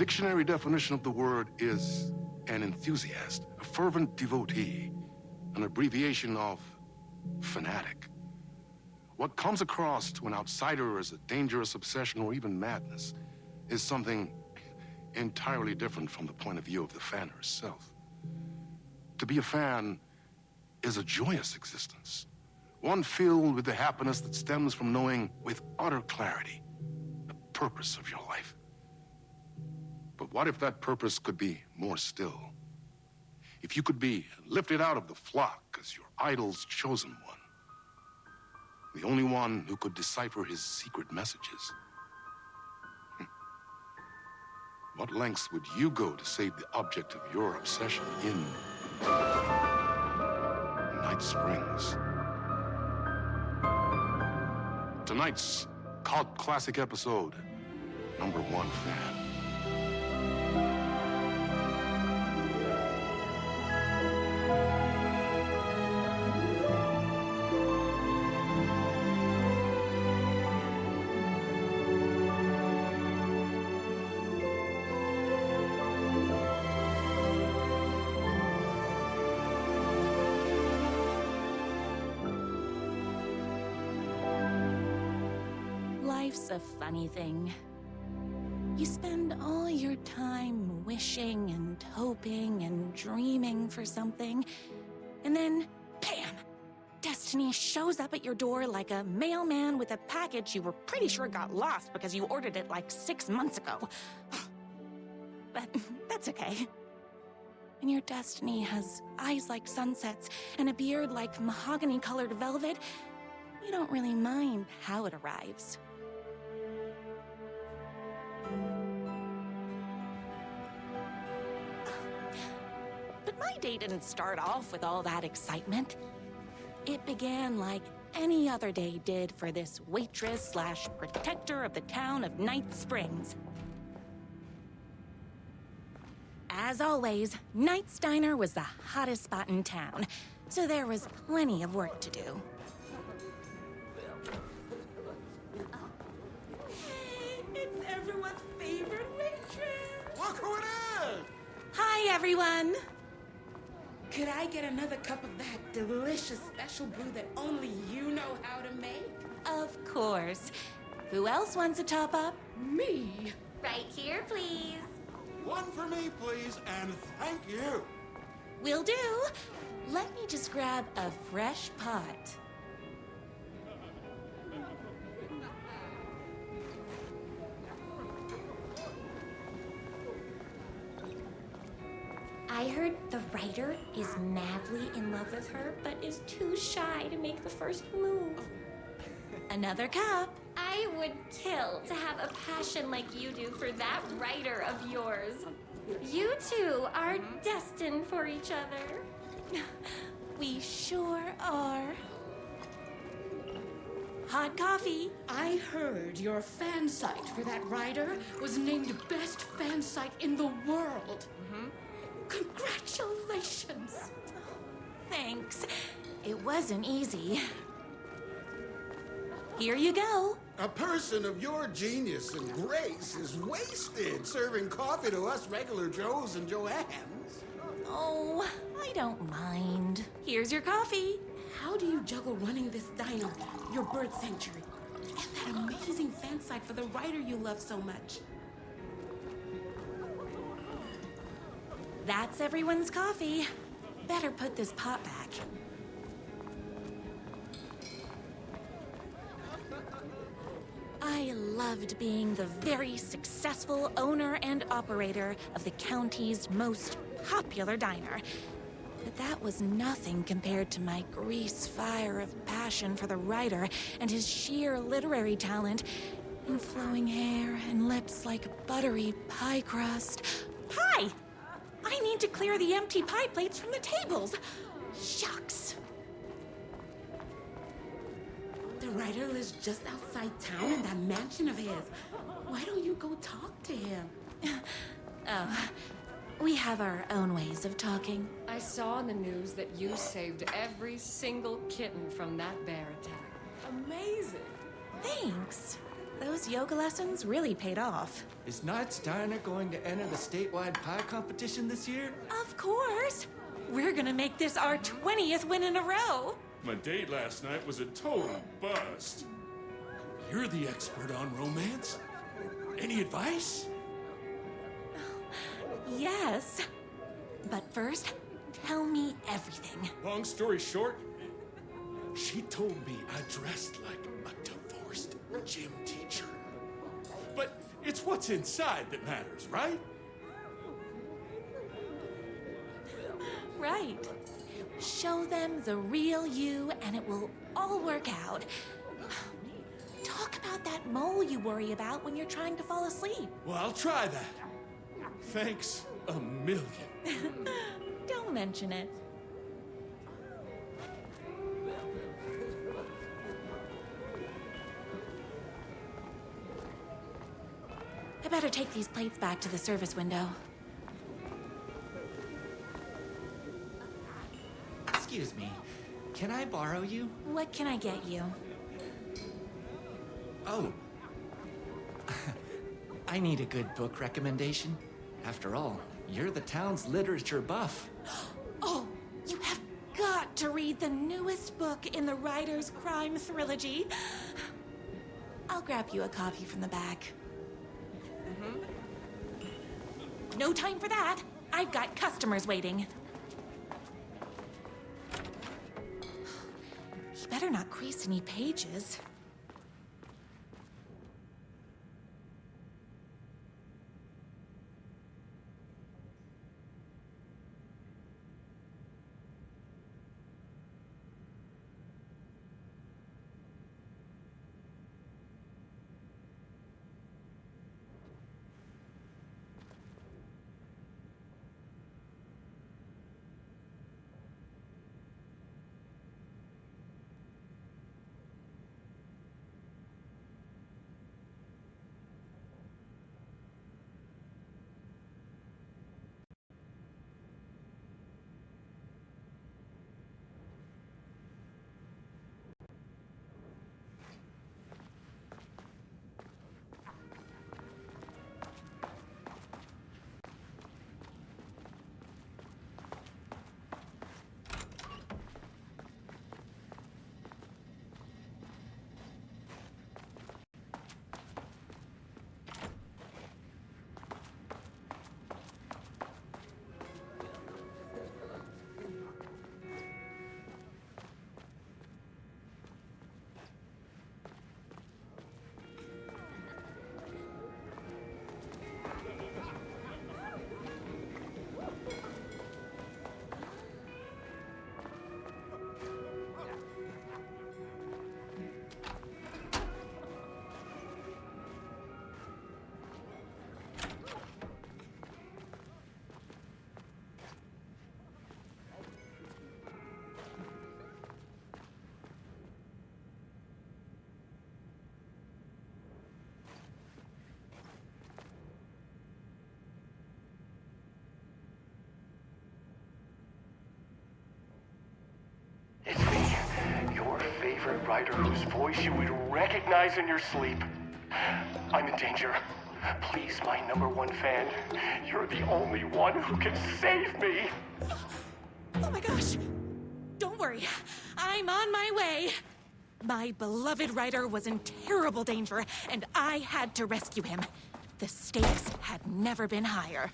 dictionary definition of the word is an enthusiast, a fervent devotee, an abbreviation of fanatic. What comes across to an outsider as a dangerous obsession or even madness is something entirely different from the point of view of the fan herself. To be a fan is a joyous existence, one filled with the happiness that stems from knowing with utter clarity the purpose of your life. But what if that purpose could be more still? If you could be lifted out of the flock as your idol's chosen one, the only one who could decipher his secret messages. What lengths would you go to save the object of your obsession in Night Springs? Tonight's cult classic episode, #1 fan. Life's a funny thing. You spend all your time wishing and hoping and dreaming for something, and then, bam! Destiny shows up at your door like a mailman with a package you were pretty sure got lost because you ordered it like 6 months ago. But that's okay. When your destiny has eyes like sunsets and a beard like mahogany-colored velvet, you don't really mind how it arrives. But my day didn't start off with all that excitement. It began like any other day did for this waitress/protector of the town of Night Springs. As always, Knight's Diner was the hottest spot in town, so there was plenty of work to do. Hey, it's everyone's favorite waitress. Look who it is! Hi, everyone! Could I get another cup of that delicious special brew that only you know how to make? Of course. Who else wants a top-up? Me? Right here, please. One for me, please, and thank you. Will do. Let me just grab a fresh pot. I heard the writer is madly in love with her, but is too shy to make the first move. Another cup. I would kill to have a passion like you do for that writer of yours. You two are destined for each other. We sure are. Hot coffee. I heard your fan site for that writer was named best fan site in the world. Congratulations. Thanks. It wasn't easy. Here you go. A person of your genius and grace is wasted serving coffee to us regular Joes and Joannes. Oh, I don't mind. Here's your coffee. How do you juggle running this diner, your bird sanctuary, and that amazing fan site for the writer you love so much? That's everyone's coffee. Better put this pot back. I loved being the very successful owner and operator of the county's most popular diner. But that was nothing compared to my grease fire of passion for the writer and his sheer literary talent, and flowing hair and lips like buttery pie crust. Pie! I need to clear the empty pie plates from the tables. Shucks. The writer lives just outside town in that mansion of his. Why don't you go talk to him? Oh, we have our own ways of talking. I saw in the news that you saved every single kitten from that bear attack. Amazing. Thanks. Those yoga lessons really paid off. Is Knight Steiner going to enter the statewide pie competition this year? Of course! We're gonna make this our 20th win in a row! My date last night was a total bust. You're the expert on romance. Any advice? Yes. But first, tell me everything. Long story short, she told me I dressed like a divorced gym teacher. But it's what's inside that matters, right? Right. Show them the real you and it will all work out. Talk about that mole you worry about when you're trying to fall asleep. Well, I'll try that. Thanks a million. Don't mention it. I better take these plates back to the service window. Excuse me, can I borrow you? What can I get you? Oh. I need a good book recommendation. After all, you're the town's literature buff. Oh, you have got to read the newest book in the Writer's Crime Trilogy. I'll grab you a copy from the back. No time for that. I've got customers waiting. He better not crease any pages. It's me, your favorite writer whose voice you would recognize in your sleep. I'm in danger. Please, my #1 fan, you're the only one who can save me. Oh my gosh! Don't worry, I'm on my way. My beloved writer was in terrible danger, and I had to rescue him. The stakes had never been higher.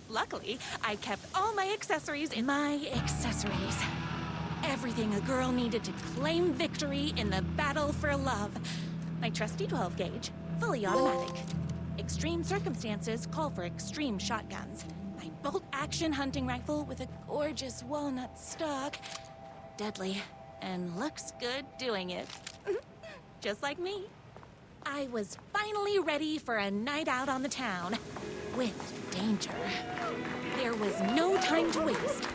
Luckily, I kept all my accessories in my accessories. Everything a girl needed to claim victory in the battle for love. My trusty 12 gauge, fully automatic. Extreme circumstances call for extreme shotguns. My bolt-action hunting rifle with a gorgeous walnut stock. Deadly, and looks good doing it. Just like me. I was finally ready for a night out on the town. With danger. There was no time to waste.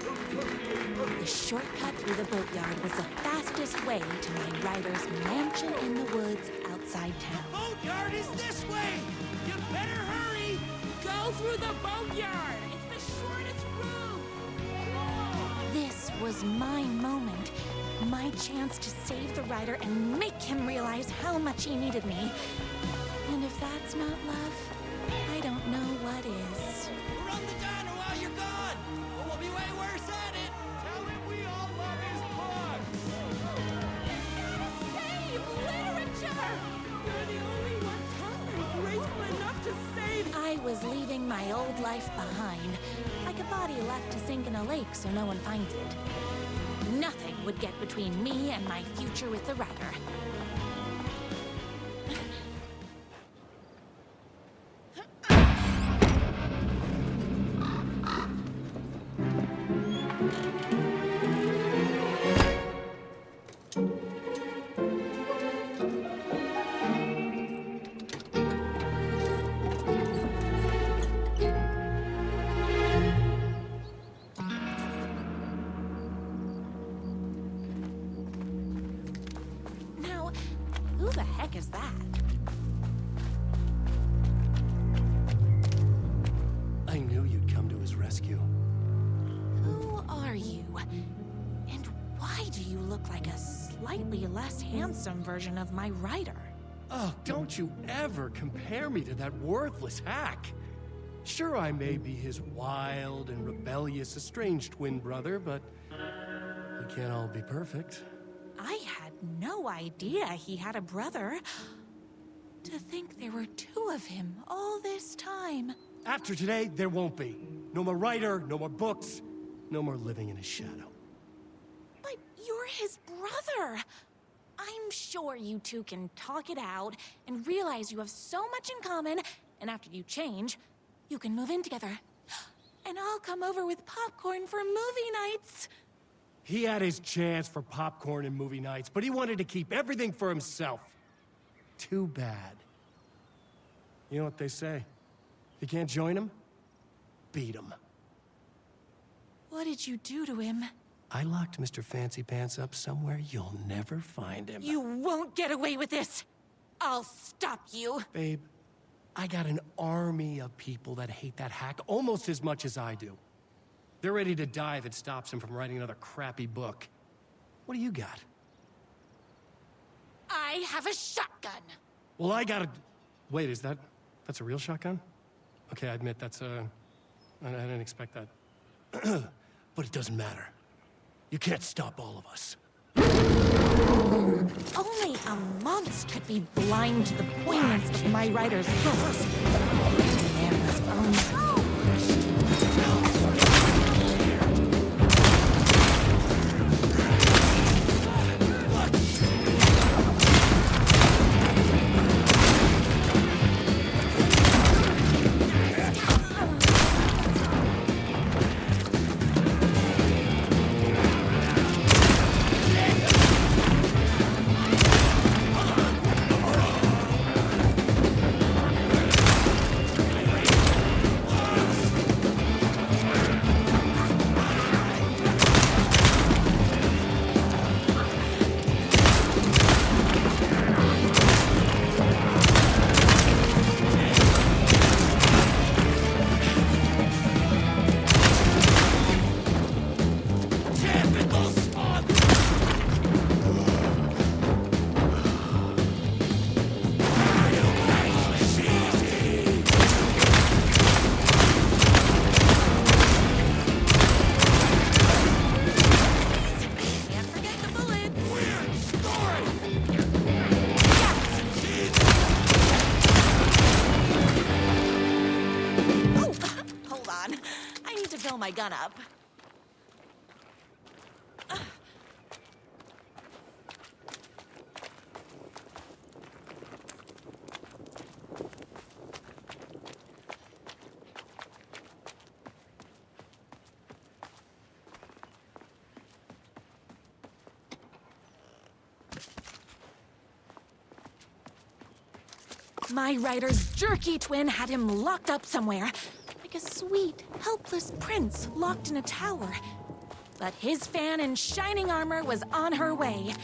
The shortcut through the boatyard was the fastest way to my writer's mansion in the woods outside town. Boatyard is this way! You better hurry! Go through the boatyard! It's the shortest route! This was my moment. My chance to save the writer and make him realize how much he needed me. And if that's not love, I don't know what is. Run the diner while you're gone, or we'll be way worse at it. Tell him we all love his blood. Save literature! You're the only one tough and graceful enough to save. I was leaving my old life behind, like a body left to sink in a lake so no one finds it. Nothing would get between me and my future with the writer. Now, who the heck is that? I knew you'd come to his rescue. Who are you? And why do you look like a slightly less handsome version of my writer? Oh, don't you ever compare me to that worthless hack. Sure, I may be his wild and rebellious estranged twin brother, but we can't all be perfect. I had no idea he had a brother. To think there were two of him all this time. After today, there won't be. No more writer, no more books, no more living in his shadow. But you're his brother. I'm sure you two can talk it out and realize you have so much in common, and after you change, you can move in together. And I'll come over with popcorn for movie nights. He had his chance for popcorn and movie nights, but he wanted to keep everything for himself. Too bad. You know what they say? If you can't join him, beat him. What did you do to him? I locked Mr. Fancy Pants up somewhere you'll never find him. You won't get away with this. I'll stop you. Babe, I got an army of people that hate that hack almost as much as I do. They're ready to die if it stops him from writing another crappy book. What do you got? I have a shotgun. Well, I got a... Wait, that's a real shotgun? Okay, I admit that's I didn't expect that. But it doesn't matter. You can't stop all of us. Only a monster could be blind to the poignance of my writer's books. There was only... My gun up. My writer's jerky twin had him locked up somewhere. Like a sweet, helpless prince locked in a tower. But his fan in shining armor was on her way.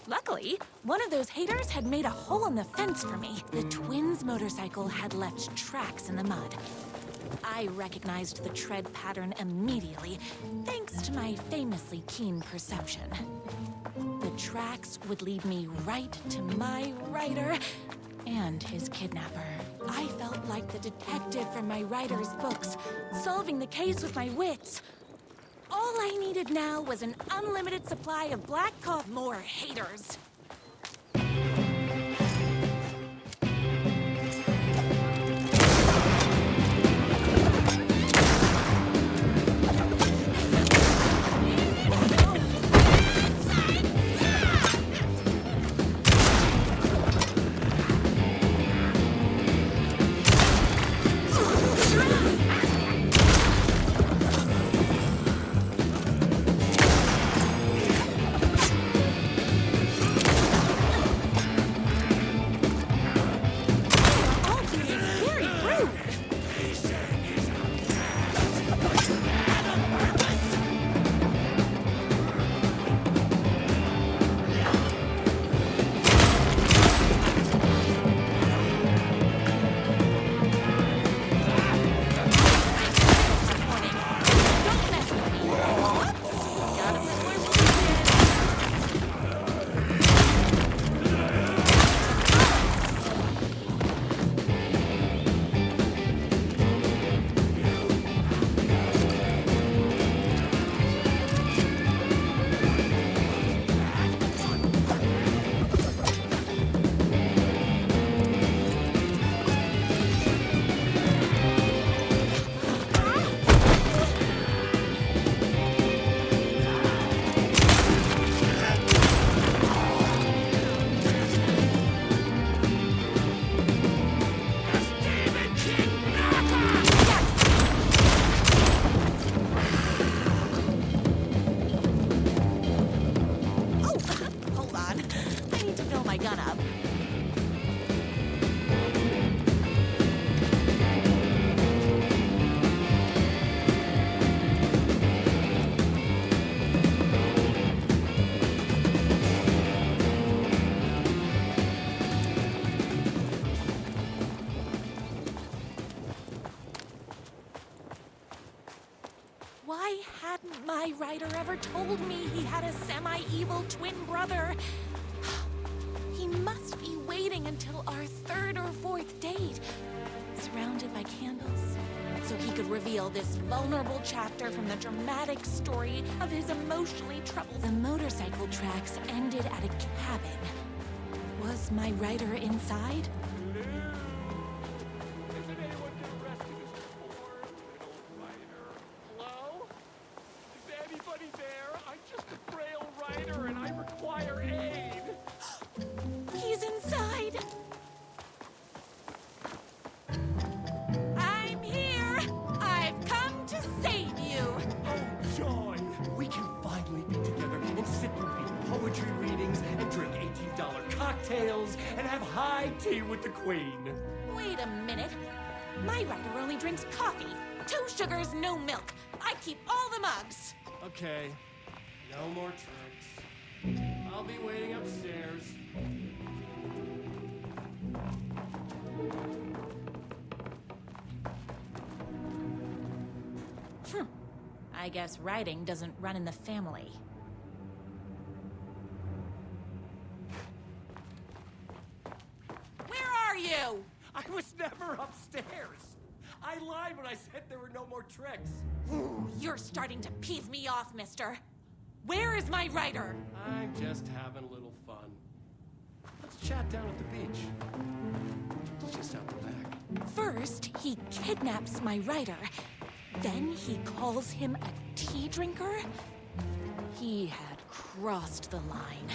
Luckily, one of those haters had made a hole in the fence for me. The twins' motorcycle had left tracks in the mud. I recognized the tread pattern immediately, thanks to my famously keen perception. The tracks would lead me right to my writer and his kidnapper. I felt like the detective from my writer's books, solving the case with my wits. All I needed now was an unlimited supply of black coffee. More haters. Why hadn't my writer ever told me he had a semi-evil twin brother? He must be waiting until our third or fourth date, surrounded by candles, so he could reveal this vulnerable chapter from the dramatic story of his emotionally troubled. The motorcycle tracks ended at a cabin. Was my writer inside? He's inside! I'm here! I've come to save you! Oh, joy! We can finally be together and sit through poetry readings and drink $18 cocktails and have high tea with the Queen. Wait a minute. My writer only drinks coffee. 2 sugars, no milk. I keep all the mugs. Okay. No more tricks. I'll be waiting upstairs. I guess writing doesn't run in the family. Where are you? I was never upstairs. I lied when I said there were no more tricks. Ooh, you're starting to piss me off, mister. Where is my writer? I'm just having a little fun. Let's chat down at the beach. It's just out the back. First, he kidnaps my writer. Then he calls him a tea drinker? He had crossed the line.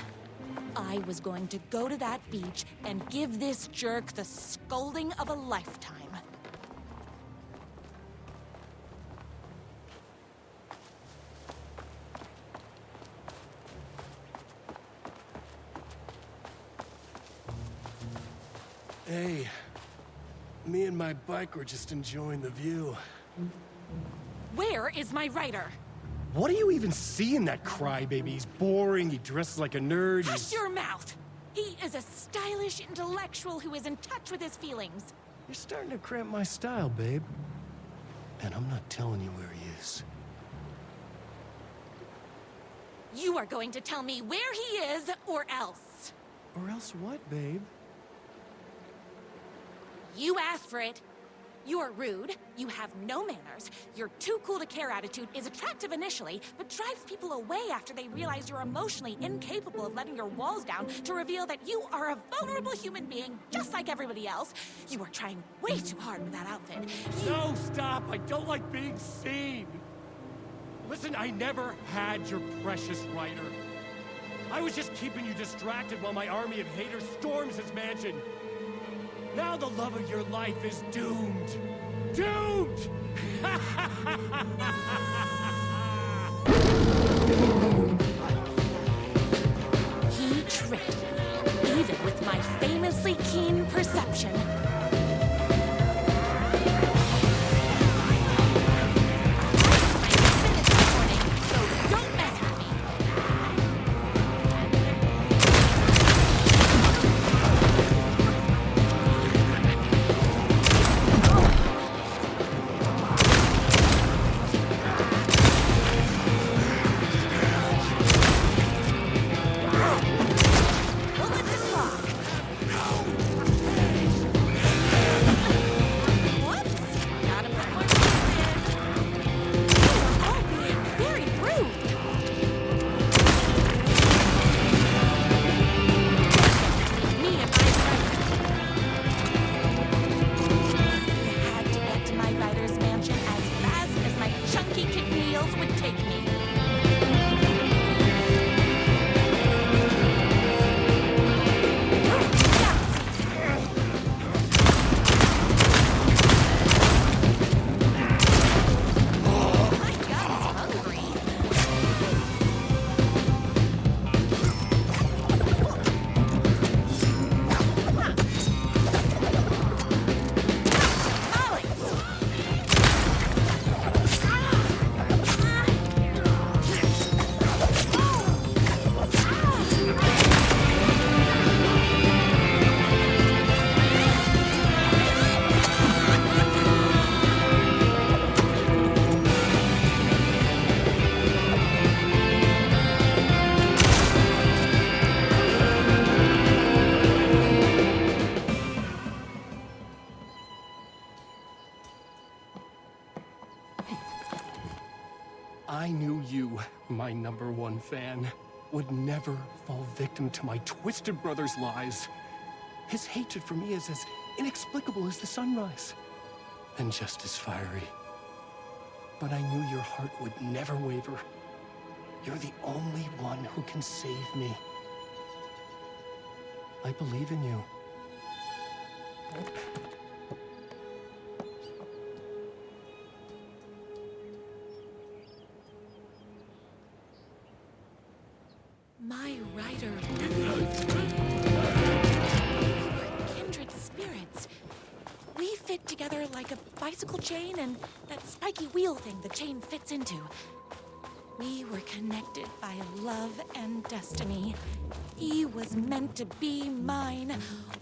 I was going to go to that beach and give this jerk the scolding of a lifetime. Hey, me and my bike were just enjoying the view. Where is my writer? What do you even see in that crybaby? He's boring, he dresses like a nerd. Hush your mouth! He is a stylish intellectual who is in touch with his feelings. You're starting to cramp my style, babe. And I'm not telling you where he is. You are going to tell me where he is, or else. Or else what, babe? You asked for it. You're rude, you have no manners, your too cool to care attitude is attractive initially, but drives people away after they realize you're emotionally incapable of letting your walls down to reveal that you are a vulnerable human being just like everybody else. You are trying way too hard with that outfit. No, stop! I don't like being seen! Listen, I never had your precious writer. I was just keeping you distracted while my army of haters storms his mansion. Now the love of your life is doomed. Doomed! He tricked me, even with my famously keen perception. I knew you, my #1 fan, would never fall victim to my twisted brother's lies. His hatred for me is as inexplicable as the sunrise, and just as fiery. But I knew your heart would never waver. You're the only one who can save me. I believe in you. My writer. Kindred spirits. We fit together like a bicycle chain and that spiky wheel thing the chain fits into. We were connected by love and destiny. He was meant to be mine,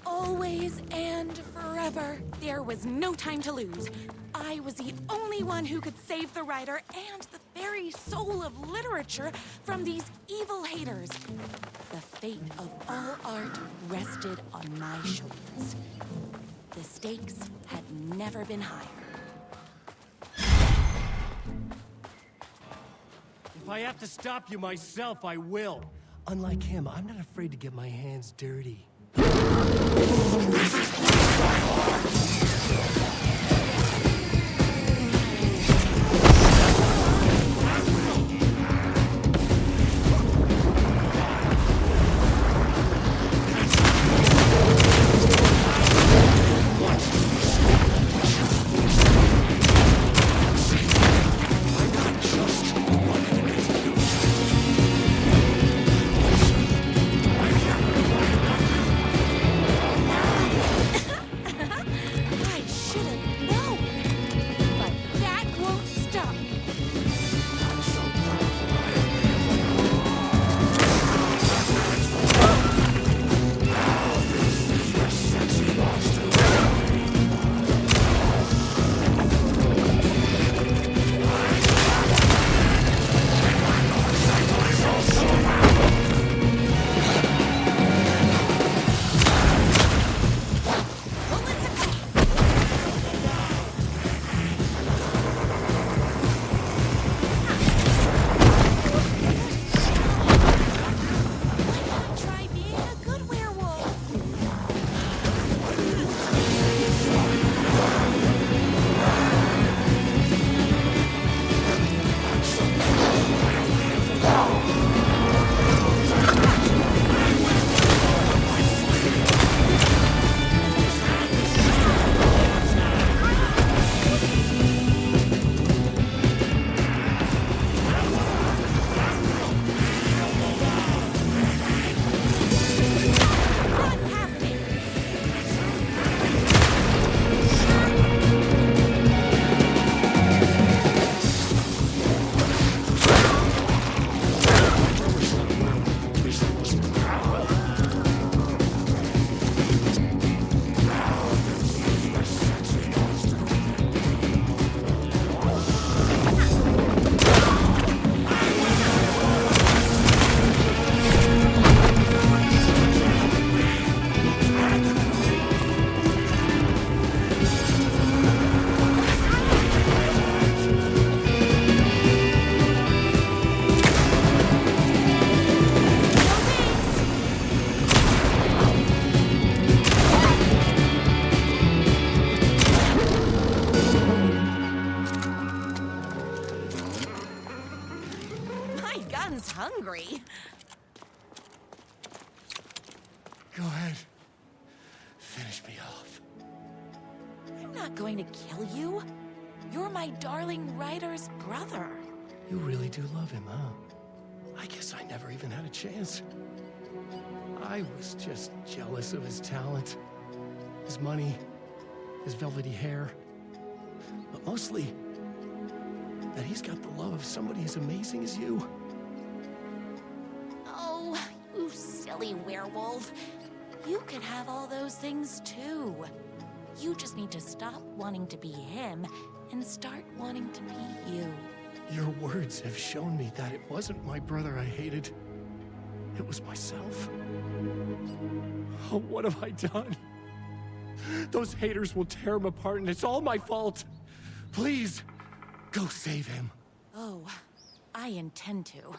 always and forever. There was no time to lose. I was the only one who could save the writer and the very soul of literature from these evil haters. The fate of all art rested on my shoulders. The stakes had never been higher. If I have to stop you myself, I will. Unlike him, I'm not afraid to get my hands dirty. I Go ahead. Finish me off. I'm not going to kill you. You're my darling writer's brother. You really do love him, huh? I guess I never even had a chance. I was just jealous of his talent, his money, his velvety hair. But mostly, that he's got the love of somebody as amazing as you. Oh, you silly werewolf. You could have all those things too. You just need to stop wanting to be him and start wanting to be you. Your words have shown me that it wasn't my brother I hated. It was myself. Oh, what have I done? Those haters will tear him apart, and it's all my fault. Please, go save him. Oh, I intend to.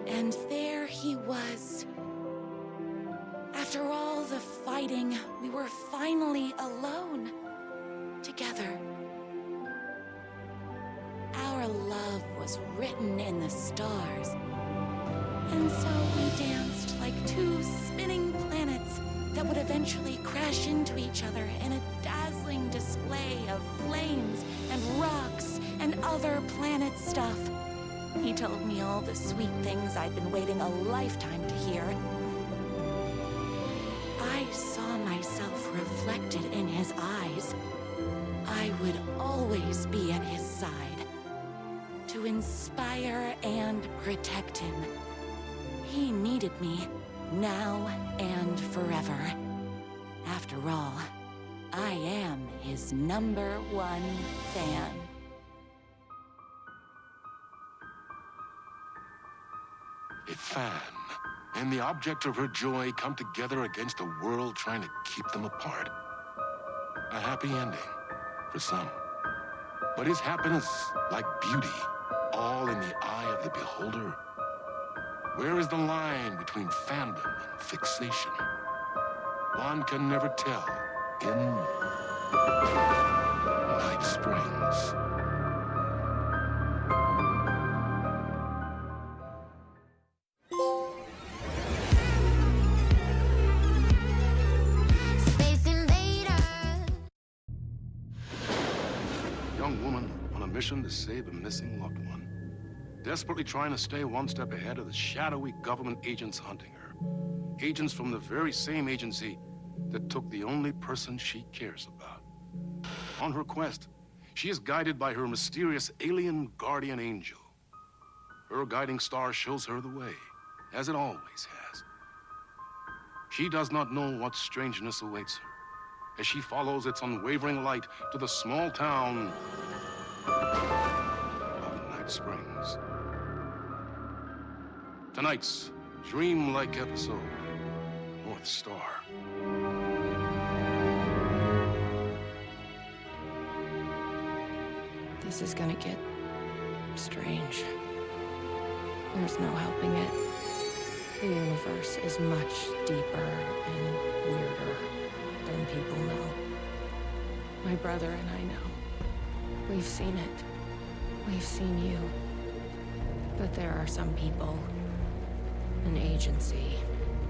And there he was. After all the fighting, we were finally alone. Together. Our love was written in the stars. And so we danced like two spinning planets that would eventually crash into each other in a dazzling display of flames and rocks and other planet stuff. He told me all the sweet things I'd been waiting a lifetime to hear. I saw myself reflected in his eyes. I would always be at his side, to inspire and protect him. He needed me, now and forever. After all, I am his #1 fan. A fan and the object of her joy come together against a world trying to keep them apart. A happy ending for some. But is happiness, like beauty, all in the eye of the beholder? Where is the line between fandom and fixation? One can never tell in Night Springs. Mission to save a missing loved one. Desperately trying to stay one step ahead of the shadowy government agents hunting her. Agents from the very same agency that took the only person she cares about. On her quest, She is guided by her mysterious alien guardian angel. Her guiding star shows her the way, as it always has. She does not know what strangeness awaits her as she follows its unwavering light to the small town of Night Springs. Tonight's dreamlike episode, North Star. This is gonna get strange. There's no helping it. The universe is much deeper and weirder than people know. My brother and I know. We've seen it. We've seen you. But there are some people, an agency,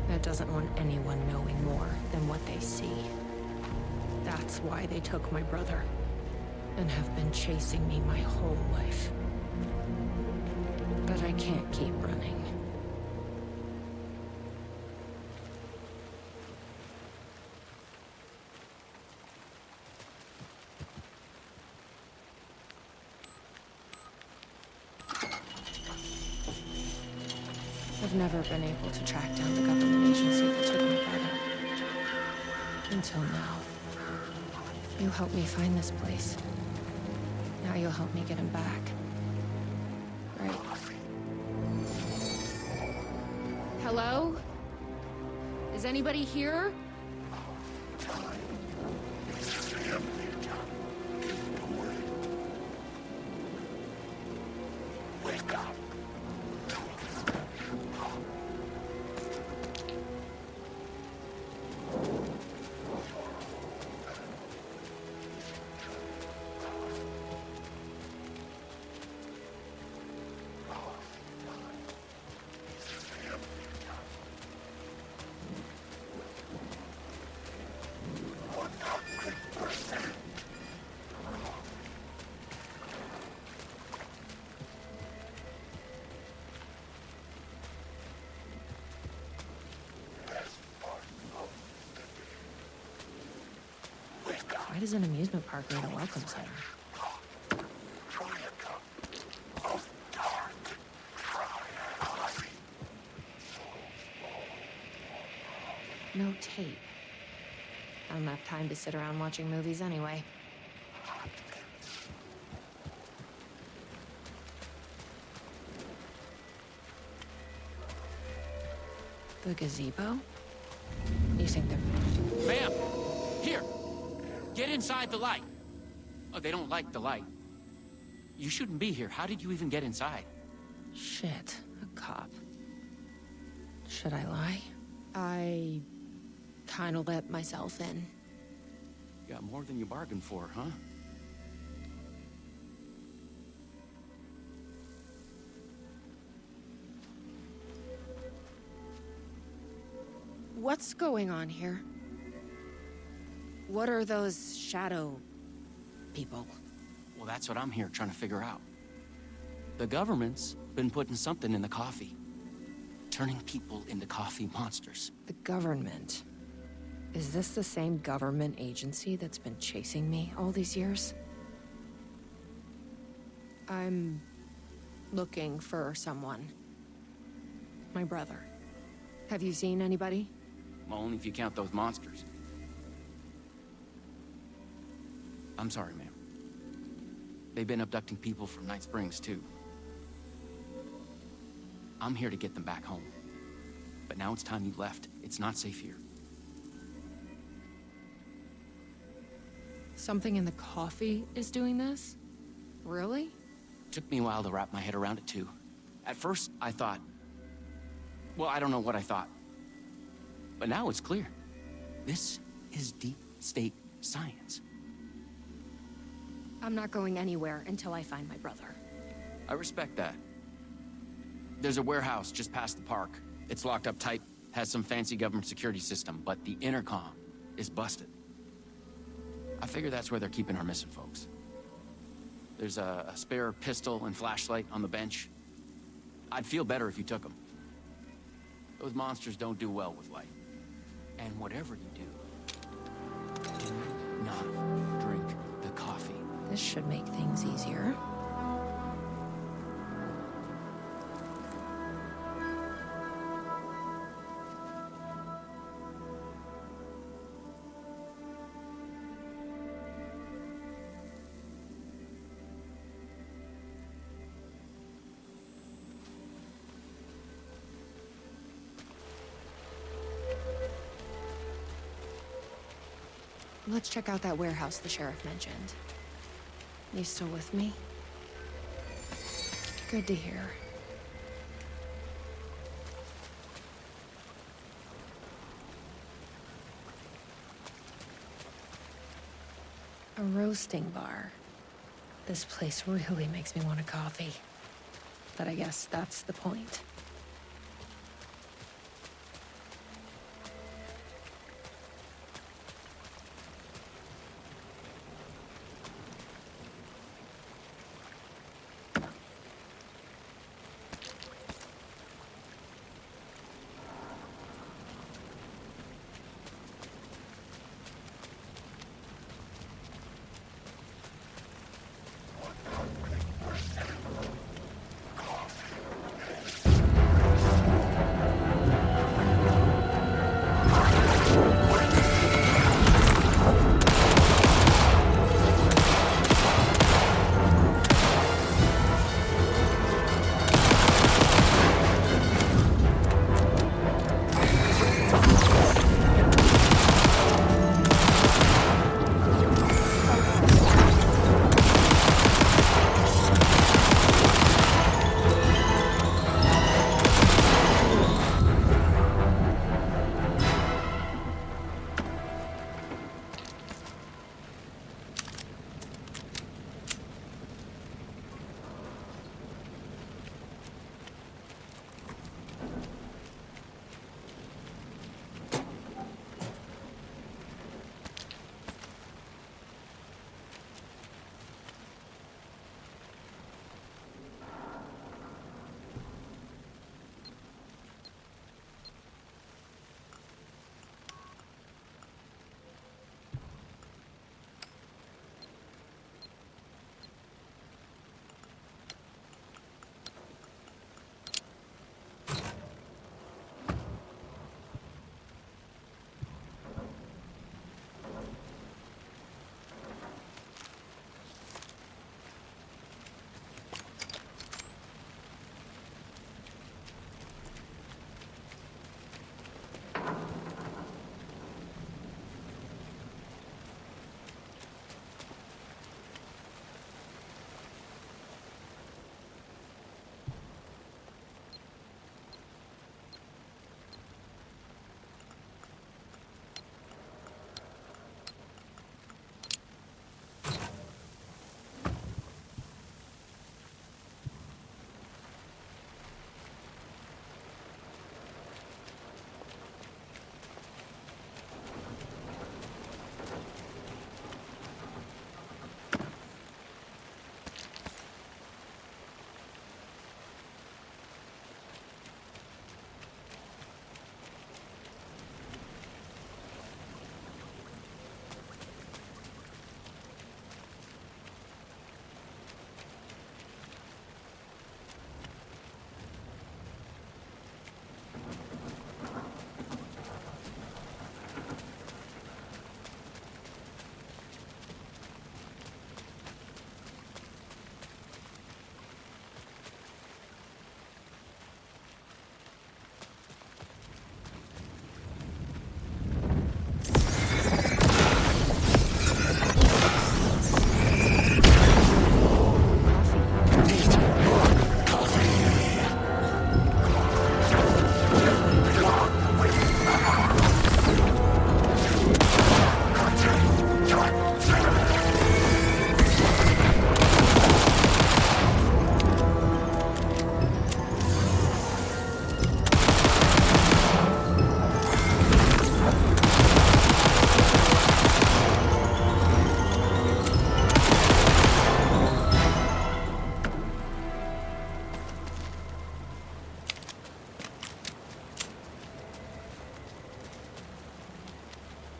that doesn't want anyone knowing more than what they see. That's why they took my brother and have been chasing me my whole life. But I can't keep running. I've never been able to track down the government agency that took my brother. Until now. You helped me find this place. Now you'll help me get him back. Right. Hello? Is anybody here? Why does an amusement park need a welcome center? No tape. I don't have time to sit around watching movies anyway. The gazebo? You think they're... Ma'am! Here! Get inside the light! Oh, they don't like the light. You shouldn't be here. How did you even get inside? Shit, a cop. Should I lie? I kinda let myself in. You got more than you bargained for, huh? What's going on here? What are those shadow people? Well, that's what I'm here trying to figure out. The government's been putting something in the coffee. Turning people into coffee monsters. The government? Is this the same government agency that's been chasing me all these years? I'm looking for someone. My brother. Have you seen anybody? Well, only if you count those monsters. I'm sorry, ma'am. They've been abducting people from Night Springs, too. I'm here to get them back home. But now it's time you left. It's not safe here. Something in the coffee is doing this? Really? Took me a while to wrap my head around it, too. At first, I thought... Well, I don't know what I thought. But now it's clear. This is deep state science. I'm not going anywhere until I find my brother. I respect that. There's a warehouse just past the park. It's locked up tight, has some fancy government security system, but the intercom is busted. I figure that's where they're keeping our missing folks. There's a spare pistol and flashlight on the bench. I'd feel better if you took them. Those monsters don't do well with light. And whatever you do not drink the coffee. This should make things easier. Let's check out that warehouse the sheriff mentioned. You still with me? Good to hear. A roasting bar. This place really makes me want a coffee. But I guess that's the point.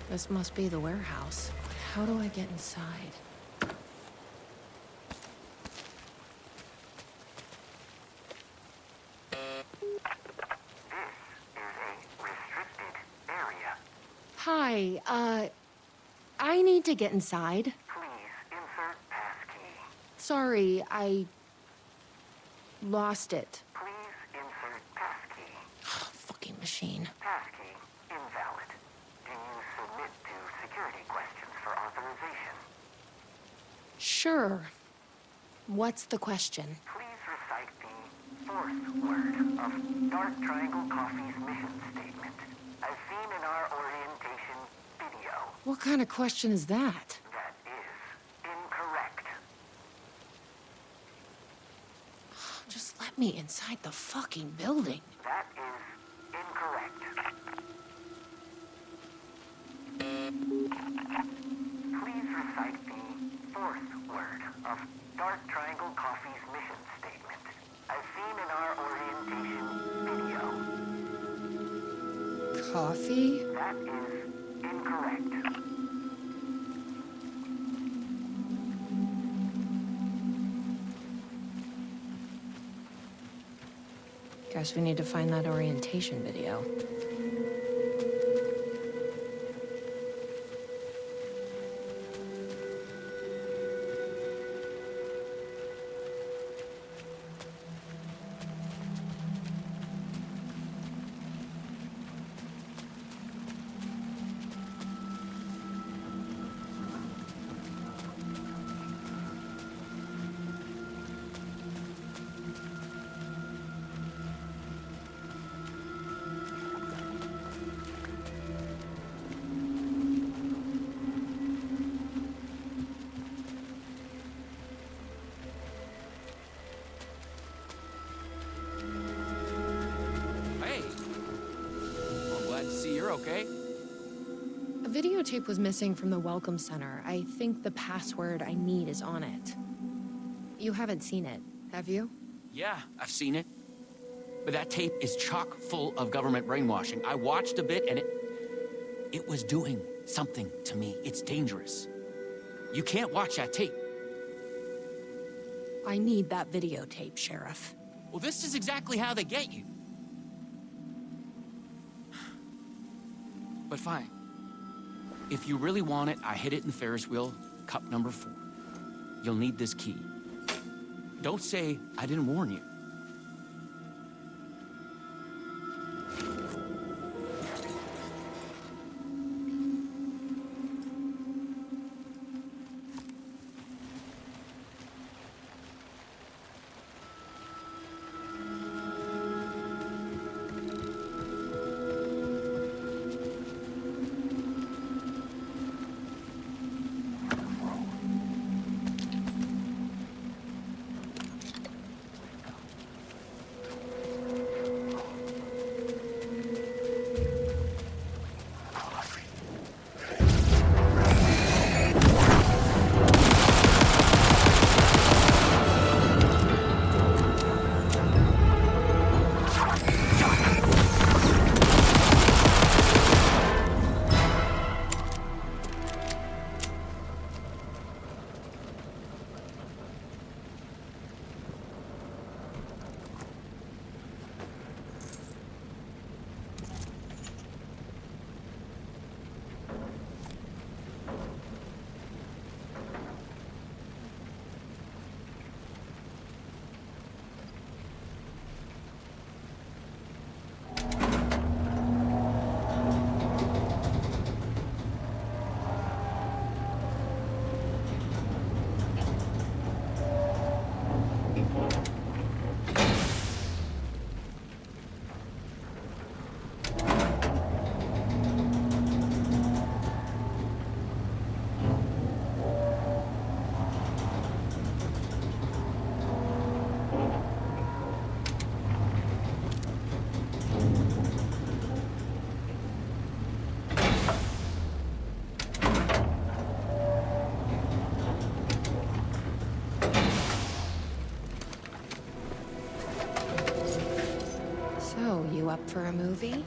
This must be the warehouse. How do I get inside? Hi, I need to get inside. Please insert passkey. Sorry, I lost it. Please insert passkey. Fucking machine. Passkey invalid. Do you submit to security questions for authorization? Sure. What's the question? Please recite the fourth word of Dark Triangle Coffee's mission statement, as seen in our orientation video. What kind of question is that? That is incorrect. Just let me inside the fucking building. That is incorrect. Please recite the fourth word of Dark Triangle Coffee's mission statement, as seen in our orientation video. Coffee? That is incorrect. Guess we need to find that orientation video. Okay? A videotape was missing from the Welcome Center. I think the password I need is on it. You haven't seen it, have you? Yeah, I've seen it. But that tape is chock full of government brainwashing. I watched a bit and it was doing something to me. It's dangerous. You can't watch that tape. I need that videotape, Sheriff. Well, this is exactly how they get you. But fine. If you really want it, I hid it in Ferris wheel, cup number 4. You'll need this key. Don't say I didn't warn you. So, you up for a movie?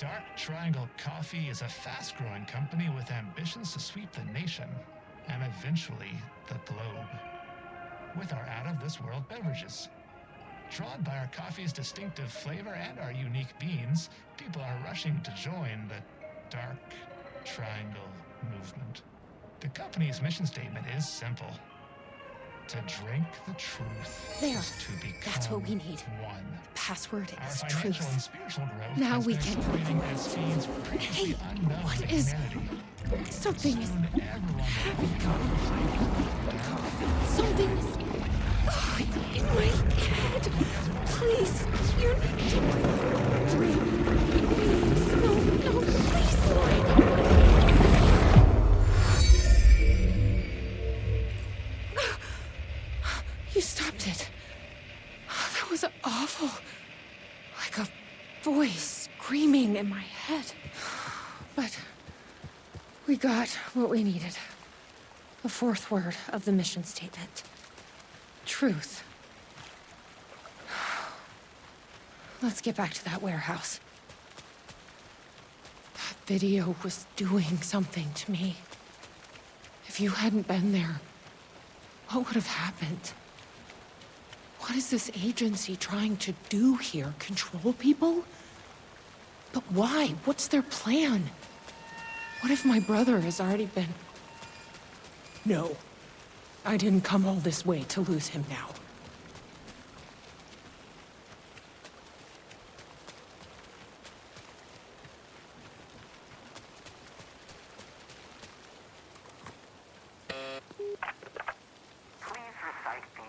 Dark Triangle Coffee is a fast-growing company with ambitions to sweep the nation and eventually the globe with our out-of-this-world beverages. Drawn by our coffee's distinctive flavor and our unique beans, people are rushing to join the Dark Triangle movement. The company's mission statement is simple. To drink the truth There. is to become That's what we need. one. Password Our is financial truth. and spiritual growth Now has we been can- accelerating at speeds previously unknown what to is- humanity. Something is... Soon everyone will be able to flavor Something is... Oh, in my head. Please, you're not doing... Please, no, please, Lloyd. You stopped it. That was awful. Like a voice screaming in my head. But we got what we needed. The fourth word of the mission statement. Truth. Let's get back to that warehouse. That video was doing something to me. If you hadn't been there, what would have happened? What is this agency trying to do here? Control people? But why? What's their plan? What if my brother has already been... No. I didn't come all this way to lose him now. Please recite the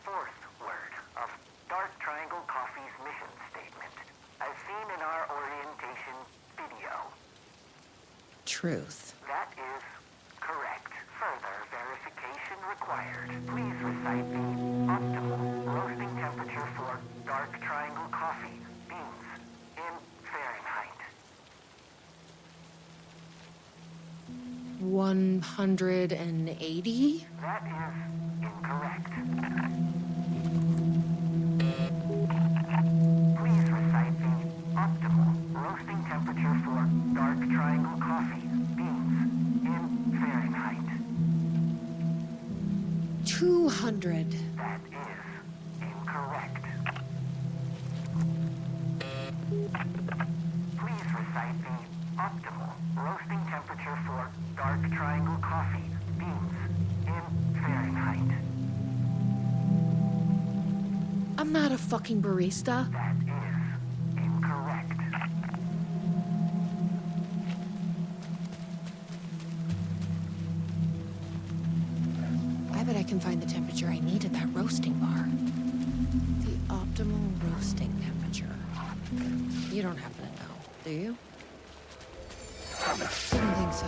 fourth word of Dark Triangle Coffee's mission statement, as seen in our orientation video. Truth. That is correct. Further verification required. Please recite the optimal roasting temperature for Dark Triangle Coffee beans in Fahrenheit. 180? That is incorrect. Please recite the optimal roasting temperature for Dark Triangle Coffee beans in Fahrenheit. 200. That is incorrect. Please recite the optimal roasting temperature for Dark Triangle Coffee beans in Fahrenheit. I'm not a fucking barista. That is incorrect. I bet I can find the temperature I need at that roasting bar. The optimal roasting temperature. You don't happen to know, do you? Didn't think so.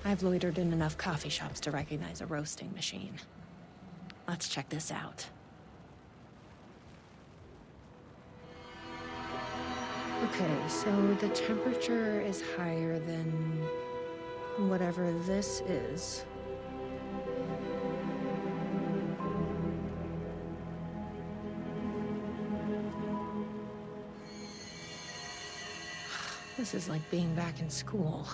I've loitered in enough coffee shops to recognize a roasting machine. Let's check this out. Okay, so the temperature is higher than whatever this is. This is like being back in school.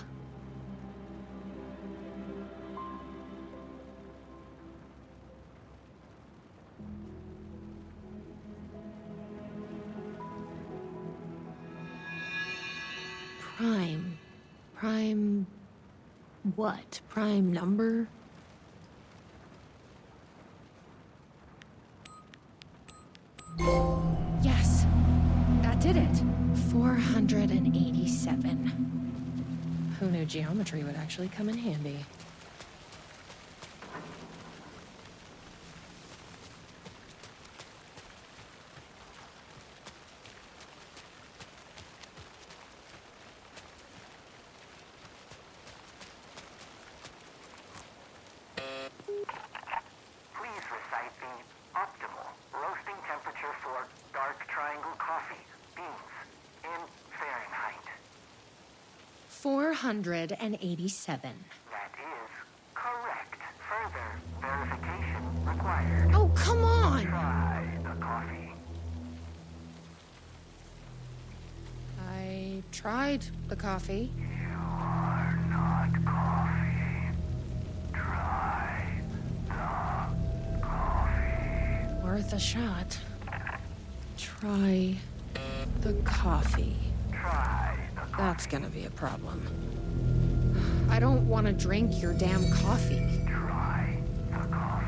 Prime. Prime... what? Prime number? Yes! That did it! 487. Who knew geometry would actually come in handy? Please recite the optimal roasting temperature for Dark Triangle Coffee beans in Fahrenheit. 487. That is correct. Further verification required. Oh, come on! Try the coffee. I tried the coffee. You are not coffee. Try the coffee. Worth a shot. Try the coffee. Try the coffee. That's gonna be a problem. I don't want to drink your damn coffee. Try the coffee.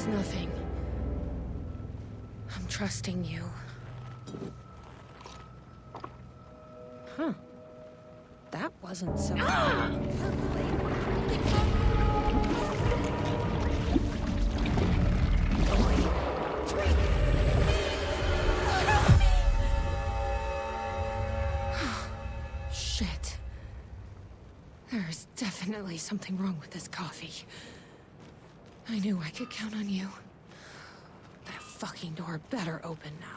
Nothing. I'm trusting you. Huh. That wasn't so... Shit. There's definitely something wrong with this coffee. I knew I could count on you. That fucking door better open now.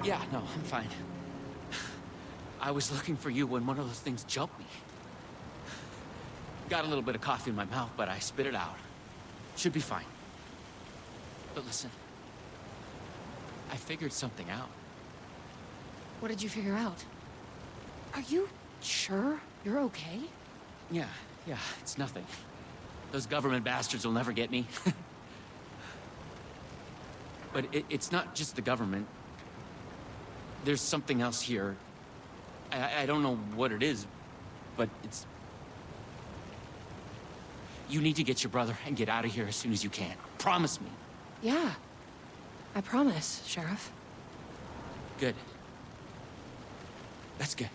Yeah, no, I'm fine. I was looking for you when one of those things jumped me. Got a little bit of coffee in my mouth, but I spit it out. Should be fine. But listen, I figured something out. What did you figure out? Are you sure you're okay? Yeah, it's nothing. Those government bastards will never get me. But it's not just the government. There's something else here. I don't know what it is, but it's... You need to get your brother and get out of here as soon as you can. Promise me. Yeah. I promise, Sheriff. Good. That's good.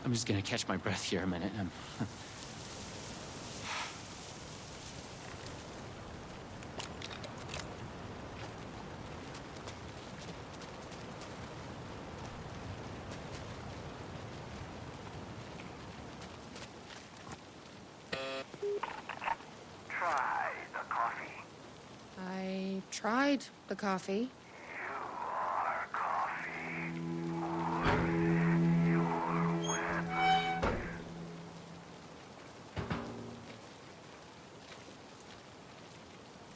I'm just gonna catch my breath here a minute. Try the coffee. I tried the coffee. You are coffee. Your weapon.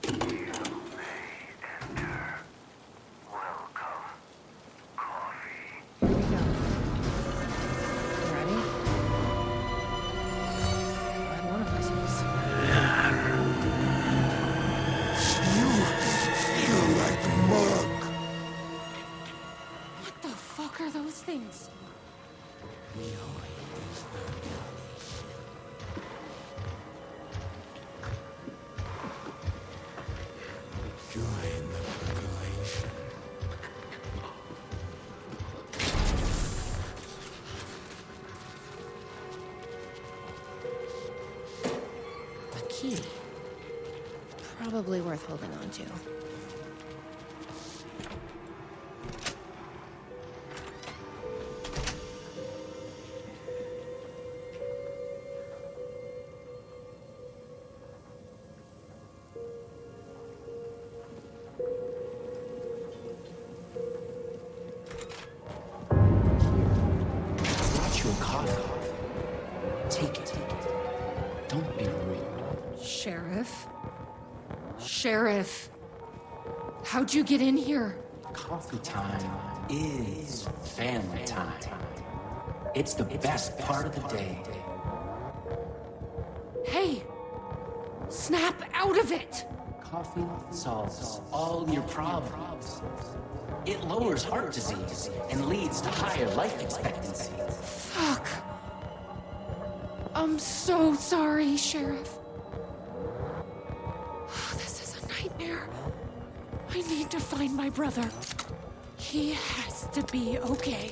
You may enter. Welcome, coffee. Here we go. You ready? Glad one of us is. You're like mug. What the fuck are those things? key. Probably worth holding on to. Brought you a coffee. Take it. Don't be rude. Sheriff? Sheriff! How'd you get in here? Coffee time is family time. It's the best part of the day. Hey! Snap out of it! Coffee solves all your problems. It lowers heart disease and leads to higher life expectancy. Fuck. I'm so sorry, Sheriff. This is a nightmare. I need to find my brother. He has to be okay.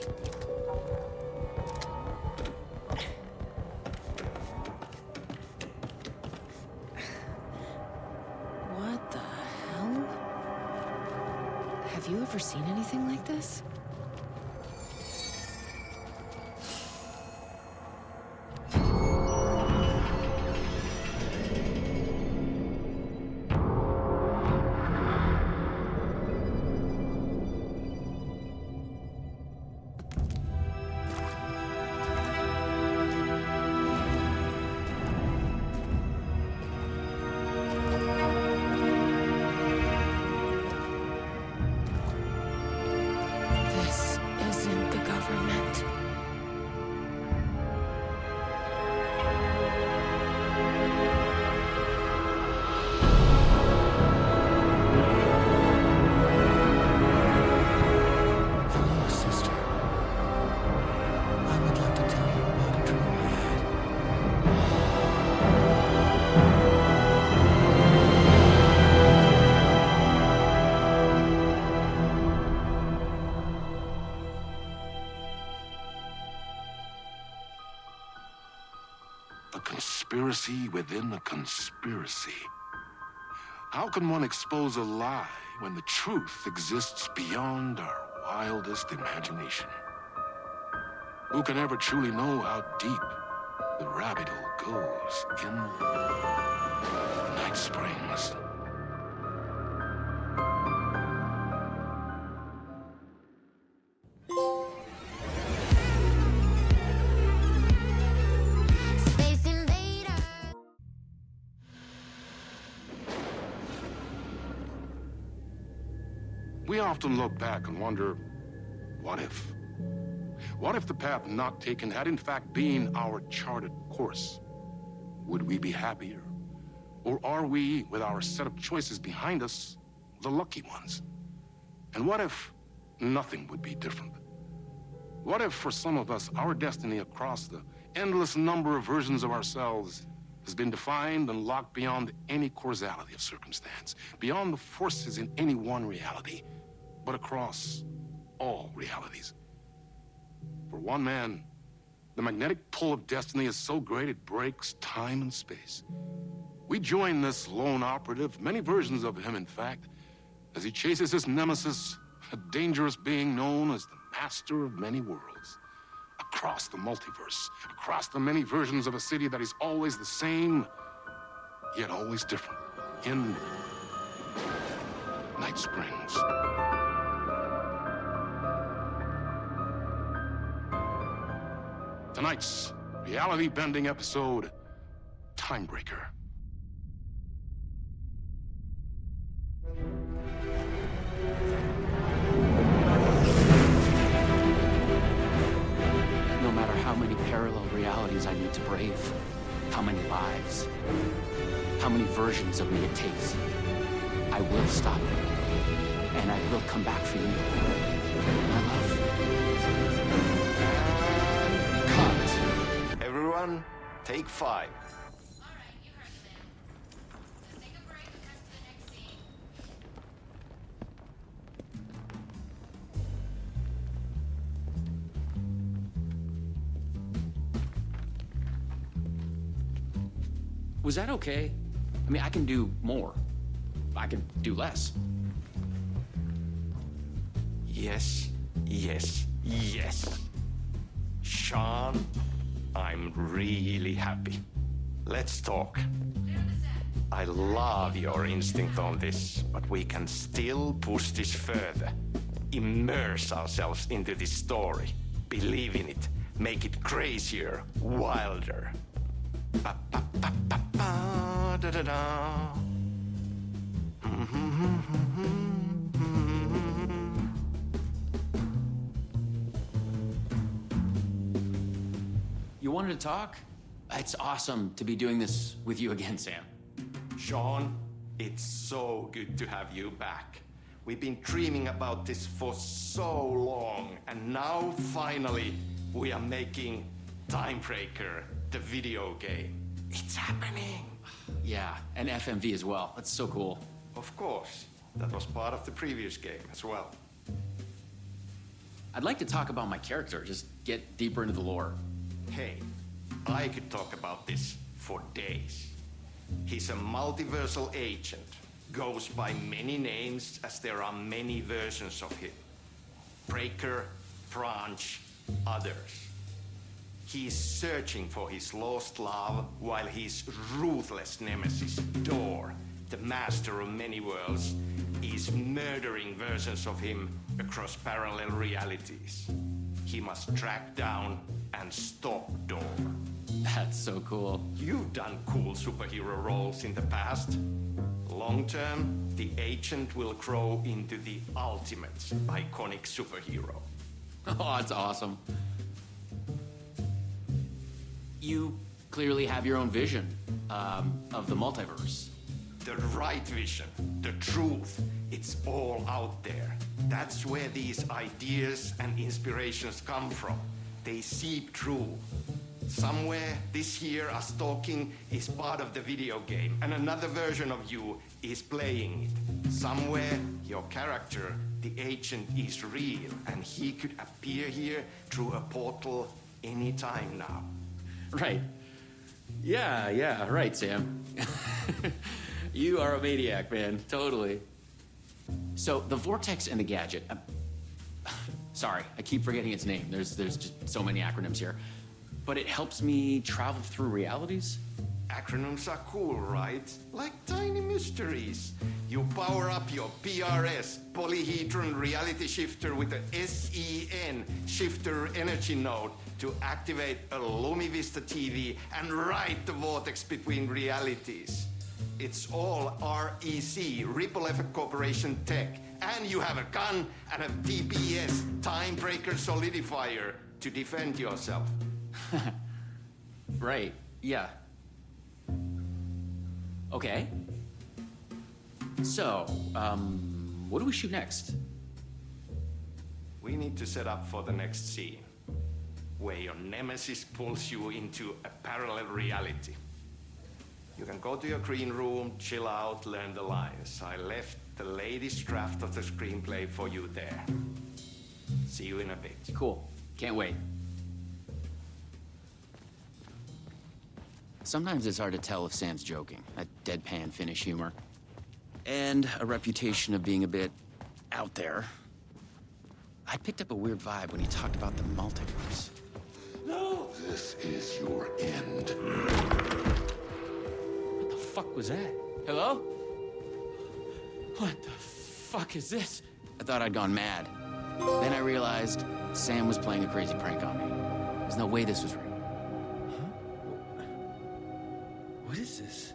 What the hell? Have you ever seen anything like this? This isn't the government. Hello, sister. I would like to tell you about a dream I had. A conspiracy within a conspiracy. How can one expose a lie when the truth exists beyond our wildest imagination? Who can ever truly know how deep the rabbit hole goes in Night Springs? Space Invader. We often look back and wonder, what if? What if the path not taken had in fact been our charted course? Would we be happier? Or are we, with our set of choices behind us, the lucky ones? And what if nothing would be different? What if, for some of us, our destiny across the endless number of versions of ourselves has been defined and locked beyond any causality of circumstance, beyond the forces in any one reality, but across all realities? For one man, the magnetic pull of destiny is so great it breaks time and space. We join this lone operative, many versions of him, in fact, as he chases his nemesis, a dangerous being known as the master of many worlds. Across the multiverse, across the many versions of a city that is always the same, yet always different. In Night Springs. Tonight's reality-bending episode, Timebreaker. No matter how many parallel realities I need to brave, how many lives, how many versions of me it takes, I will stop it. And I will come back for you, my love. Cut. Everyone, take 5. Was that okay? mean, I can do more. I can do less. Yes, yes, yes. Sean, I'm really happy. Let's talk. I love your instinct on this, but we can still push this further. Immerse ourselves into this story. Believe in it. Make it crazier, wilder. Ba, ba, ba, ba, ba, da, da, da. You wanted to talk? It's awesome to be doing this with you again, Sam. Sean, it's so good to have you back. We've been dreaming about this for so long, and now finally we are making Timebreaker, the video game. It's happening. Yeah, and FMV as well. That's so cool. Of course. That was part of the previous game as well. I'd like to talk about my character, just get deeper into the lore. Hey, I could talk about this for days. He's a multiversal agent. Goes by many names as there are many versions of him. Breaker, Branch, others. He's searching for his lost love while his ruthless nemesis, Door, the master of many worlds, is murdering versions of him across parallel realities. He must track down and stop Door. That's so cool. You've done cool superhero roles in the past. Long term, the agent will grow into the ultimate iconic superhero. Oh, that's awesome. You clearly have your own vision of the multiverse. The right vision, the truth, it's all out there. That's where these ideas and inspirations come from. They seep through. Somewhere this here, us talking, is part of the video game, and another version of you is playing it. Somewhere, your character, the agent, is real, and he could appear here through a portal anytime now. Right. Yeah, right, Sam. You are a maniac, man. Totally. So, the Vortex and the Gadget... sorry, I keep forgetting its name. There's just so many acronyms here. But it helps me travel through realities? Acronyms are cool, right? Like tiny mysteries. You power up your PRS, Polyhedron Reality Shifter, with a SEN Shifter Energy Node to activate a LumiVista TV and ride the vortex between realities. It's all REC, Ripple Effect Corporation tech. And you have a gun and a TPS, Timebreaker Solidifier, to defend yourself. Right, yeah. Okay. So, what do we shoot next? We need to set up for the next scene, where your nemesis pulls you into a parallel reality. You can go to your green room, chill out, learn the lines. I left the latest draft of the screenplay for you there. See you in a bit. Cool. Can't wait. Sometimes it's hard to tell if Sam's joking. That deadpan Finnish humor. And a reputation of being a bit out there. I picked up a weird vibe when he talked about the multiverse. No! This is your end. What the fuck was that? Hello? What the fuck is this? I thought I'd gone mad. Then I realized Sam was playing a crazy prank on me. There's no way this was real. What is this?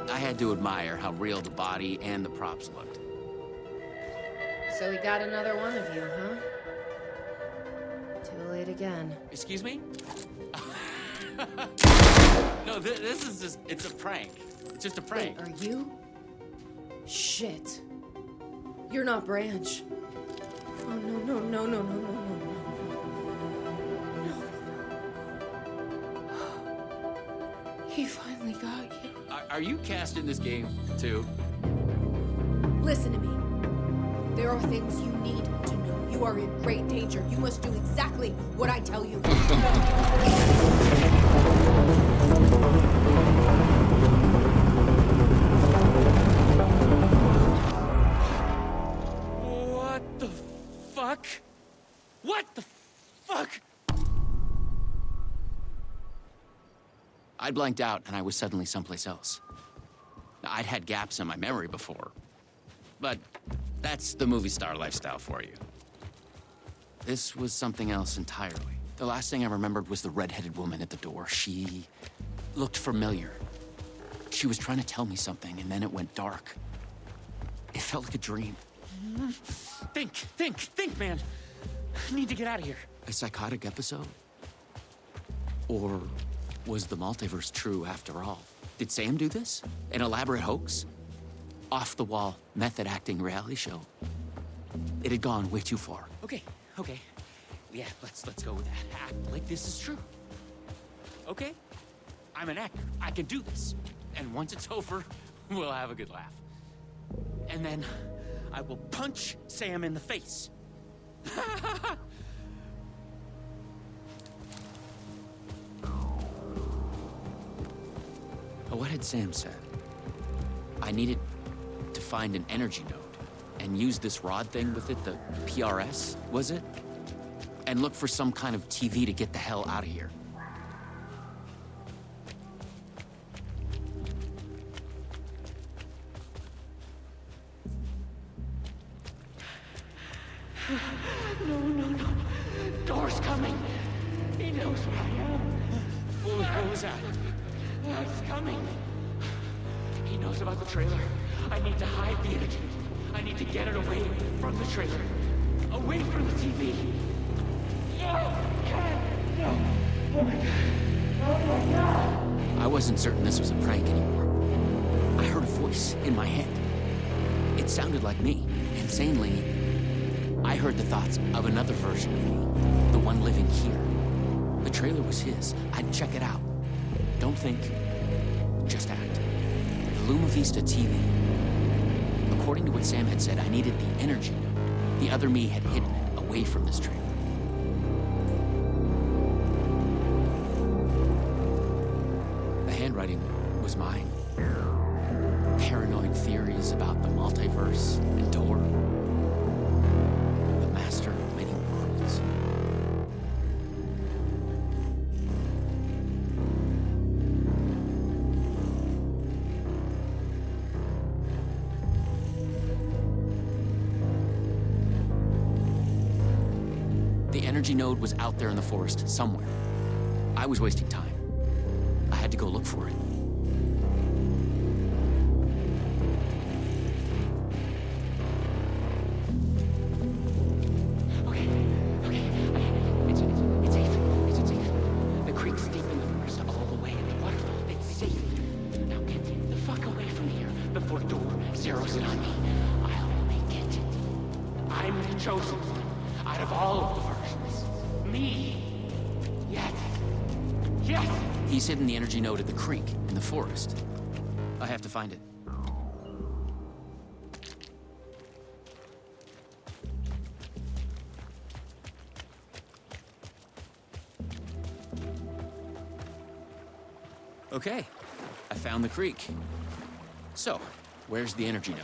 I had to admire how real the body and the props looked. So we got another one of you, huh? Too late again. Excuse me? No, this is just, it's a prank. It's just a prank. Wait, are you? Shit. You're not Branch. Oh, no. He finally got you. Are you cast in this game, too? Listen to me. There are things you need to know. You are in great danger. You must do exactly what I tell you. What the fuck? What the fuck? I blanked out and I was suddenly someplace else. I'd had gaps in my memory before, but that's the movie star lifestyle for you. This was something else entirely. The last thing I remembered was the red-headed woman at the door. She looked familiar. She was trying to tell me something, and then it went dark. It felt like a dream. Think, man. I need to get out of here. A psychotic episode? Or was the multiverse true after all? Did Sam do this? An elaborate hoax? Off-the-wall, method-acting reality show? It had gone way too far. Okay. Yeah, let's go with that. Act like this is true. Okay? I'm an actor. I can do this. And once it's over, we'll have a good laugh. And then I will punch Sam in the face. What had Sam said? I needed to find an energy node and use this rod thing with it, the PRS, was it? And look for some kind of TV to get the hell out of here. No. Door's coming. He knows where I am. What was that? It's coming. He knows about the trailer. I need to hide the energy. I need to get it away from the trailer. Away from the TV. No! Oh my God! I wasn't certain this was a prank anymore. I heard a voice in my head. It sounded like me. Insanely, I heard the thoughts of another version of me. The one living here. The trailer was his. I'd check it out. Don't think, just act. The Luma Vista TV. According to what Sam had said, I needed the energy node. The other me had hidden it away from this trailer. The handwriting was mine. Paranoid theories about the multiverse and Door. The master of many worlds. The energy node was out there in the forest somewhere. I was wasting time. I had to go look for it. Okay. It's safe. The creek's deep in the forest, all the way in the waterfall. It's safe. Now get the fuck away from here before Door zeroes in on me. I'll make it. I'm the chosen one out of all of the versions. Me. Yes. He's hidden the energy node at the creek in the forest. I have to find it. Okay, I found the creek. So, where's the energy node?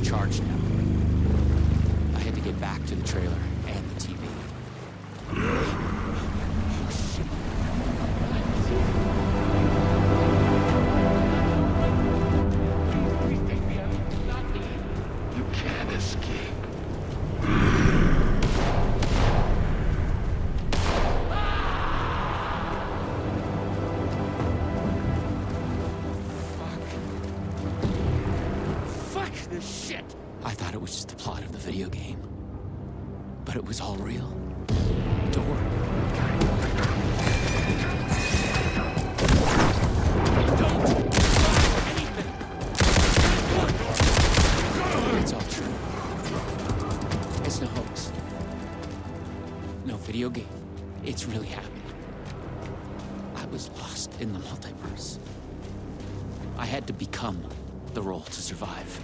charged now. I had to get back to the trailer and the TV. You can't escape. Fuck this shit! I thought it was just the plot of the video game. But it was all real. Door. It's all true. It's no hoax. No video game. It's really happening. I was lost in the multiverse. I had to become the role to survive.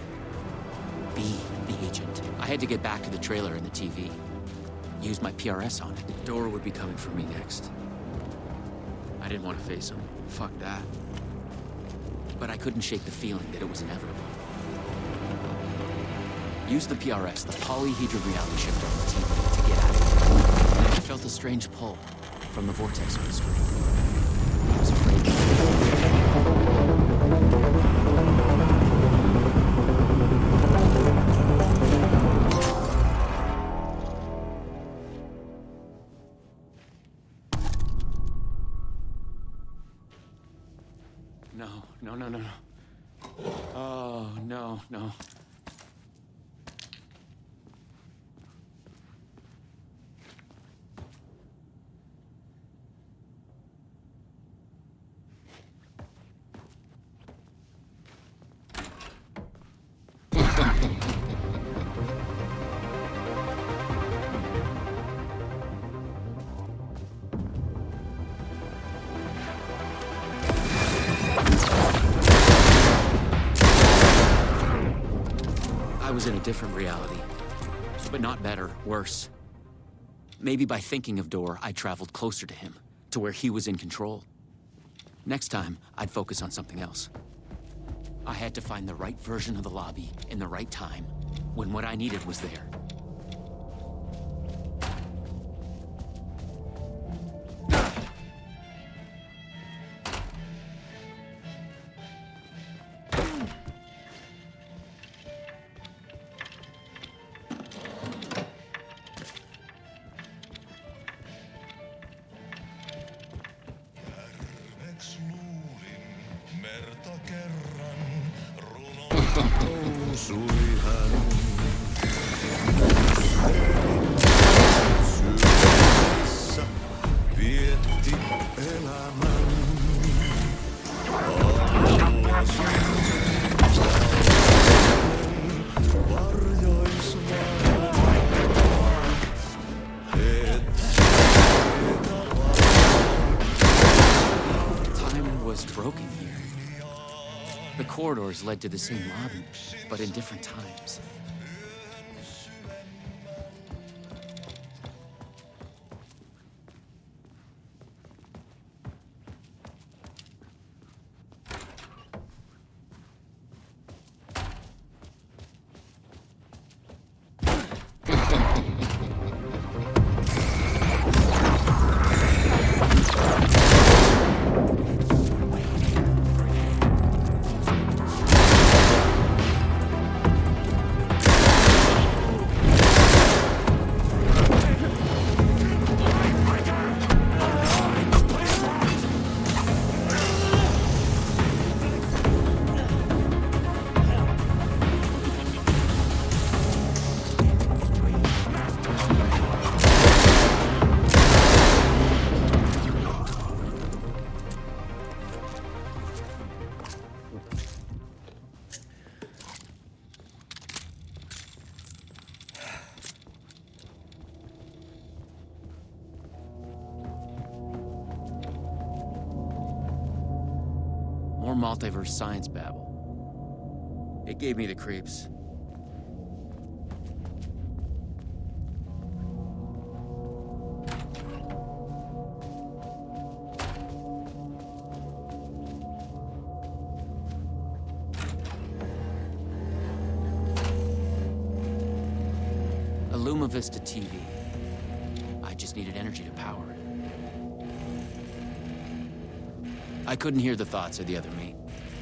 Be the agent. I had to get back to the trailer and the TV. Use my PRS on it. Dora would be coming for me next. I didn't want to face him. Fuck that. But I couldn't shake the feeling that it was inevitable. Use the PRS, the polyhedron reality shifter on the TV, to get out of here. I felt a strange pull from the vortex on the screen. I was afraid. No. Oh, no. I was in a different reality, but not better, worse. Maybe by thinking of Dor, I traveled closer to him, to where he was in control. Next time, I'd focus on something else. I had to find the right version of the lobby in the right time, when what I needed was there. Corridors led to the same lobby, but in different times. More multiverse science babble. It gave me the creeps. Luma Vista TV. I just needed energy to power it. I couldn't hear the thoughts of the other me,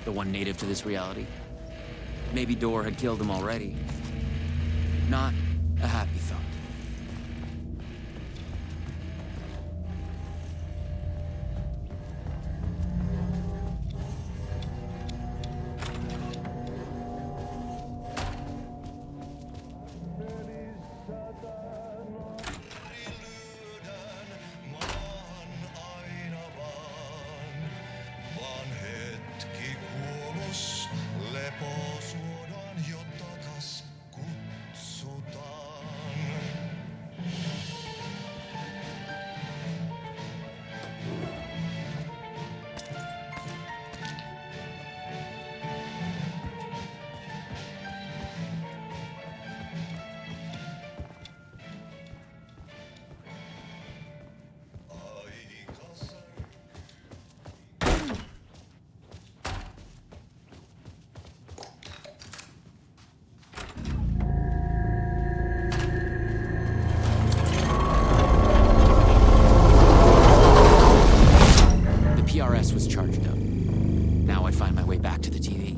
the one native to this reality. Maybe Door had killed him already. Not a happy thought. Was charged up. Now I find my way back to the TV.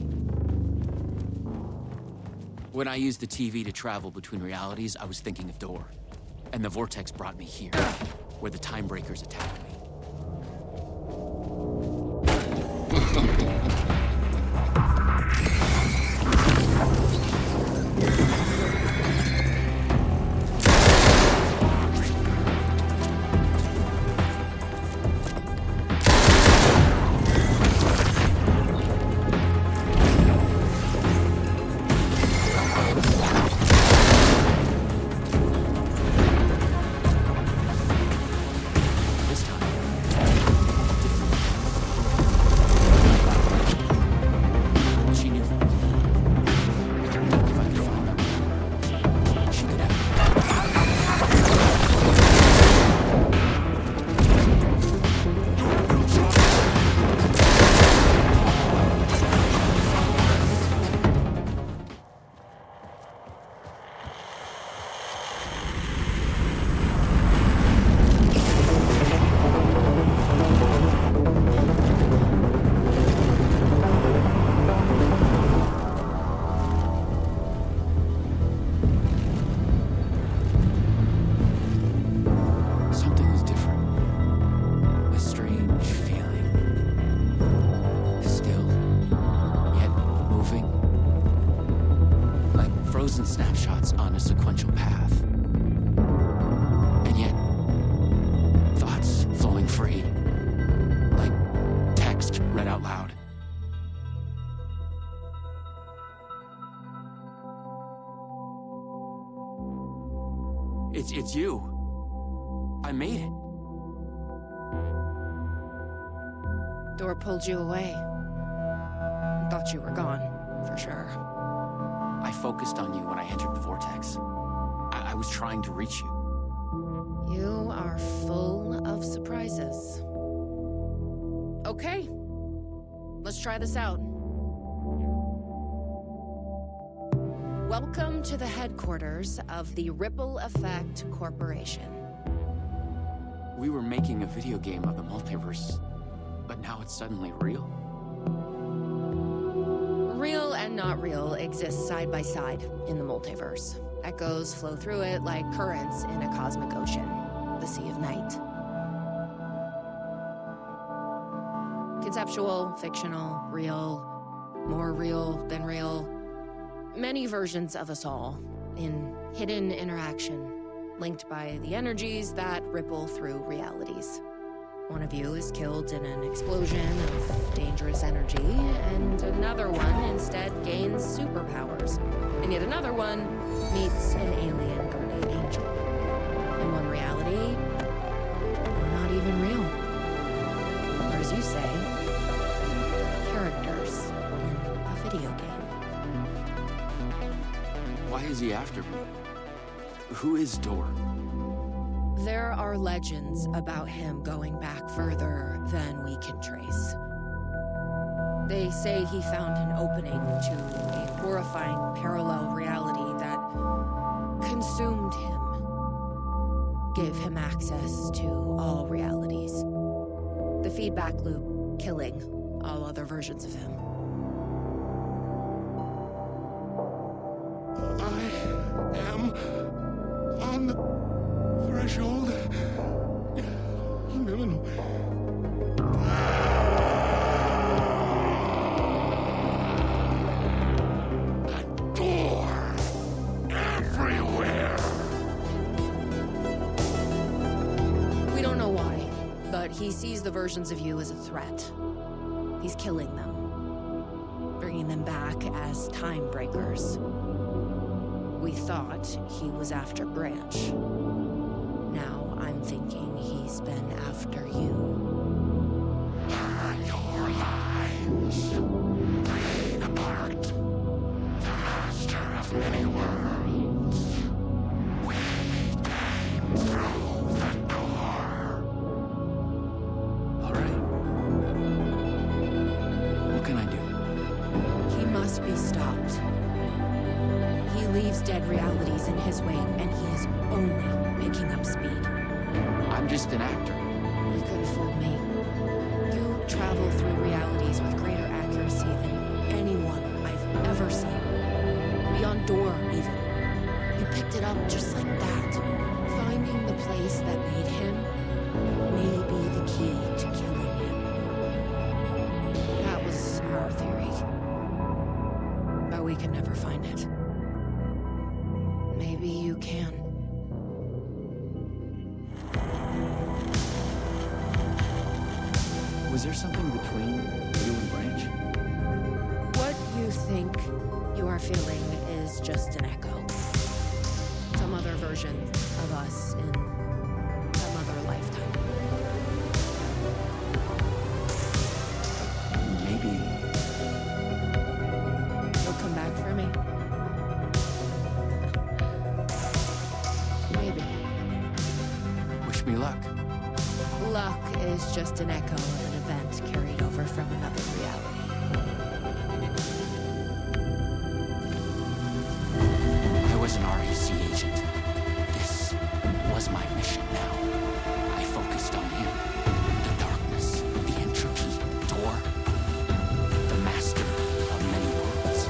When I used the TV to travel between realities, I was thinking of Door. And the vortex brought me here, where the time breakers attacked me. Snapshots on a sequential path. And yet, thoughts flowing free. Like text read out loud. It's you. I made it. Door pulled you away. Thought you were gone, for sure. I focused on you when I entered the vortex. I was trying to reach you. You are full of surprises. Okay, let's try this out. Welcome to the headquarters of the Ripple Effect Corporation. We were making a video game of the multiverse, but now it's suddenly real? Real and not real exist side by side in the multiverse. Echoes flow through it like currents in a cosmic ocean, the Sea of Night. Conceptual, fictional, real, more real than real. Many versions of us all, in hidden interaction, linked by the energies that ripple through realities. One of you is killed in an explosion of dangerous energy, and another one instead gains superpowers. And yet another one meets an alien guardian angel. In one reality, we're not even real. Or as you say, characters in a video game. Why is he after me? Who is Door? There are legends about him going back further than we can trace. They say he found an opening to a horrifying parallel reality that consumed him gave him access to all realities. The feedback loop killing all other versions of him. I am on the threshold. No. A door everywhere. We don't know why, but he sees the versions of you as a threat. He's killing them, bringing them back as time breakers. We thought he was after Branch. Now I'm thinking he's been after you. Your lines playing apart. The master of many worlds. We came through the door. All right. What can I do? He must be stopped. He leaves dead realities in his wake, and he is only picking up speed. I'm just an actor. You could have fooled me. You travel through realities with greater accuracy than anyone I've ever seen. Beyond Door, even. You picked it up just like that. Finding the place that made him may be the key to killing him. That was our theory. But we could never find it. Maybe you can. Was there something between you and Branch? What you think you are feeling is just an echo. Some other version of us in some other lifetime. Maybe. You'll come back for me? Maybe. Wish me luck. Luck is just an echo of an event carried over from another reality. I was an REC agent. This was my mission now. I focused on him. The darkness, the entropy, Door. The master of many worlds.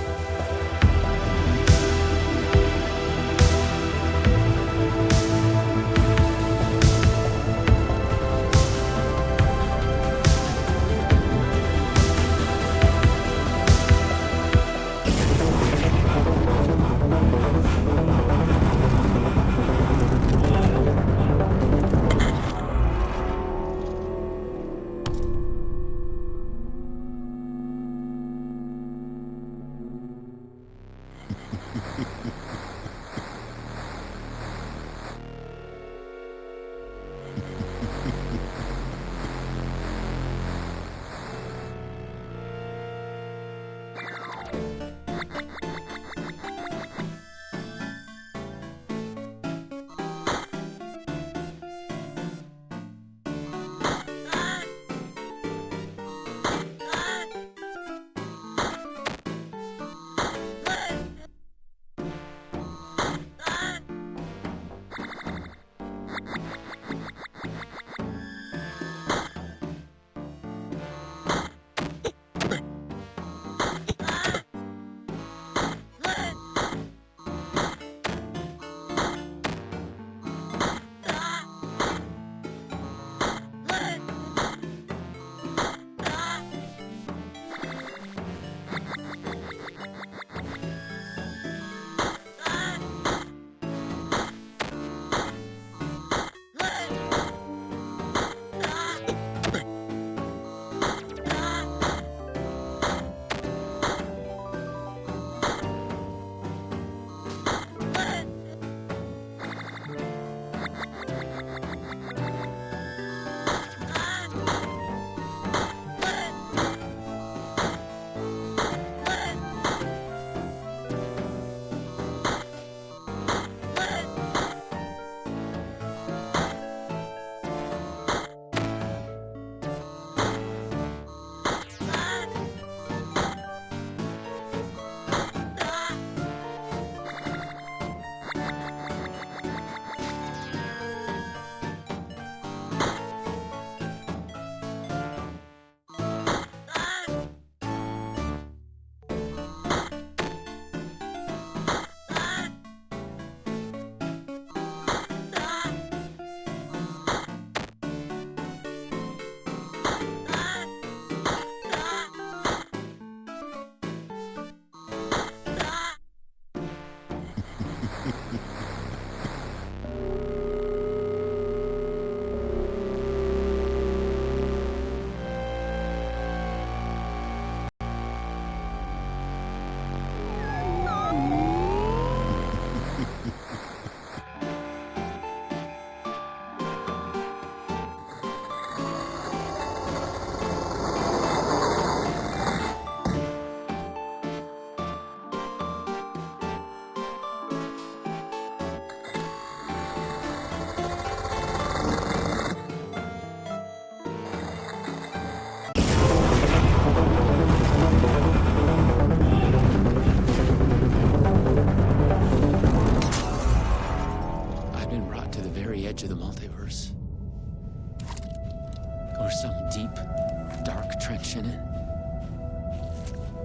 trench in it.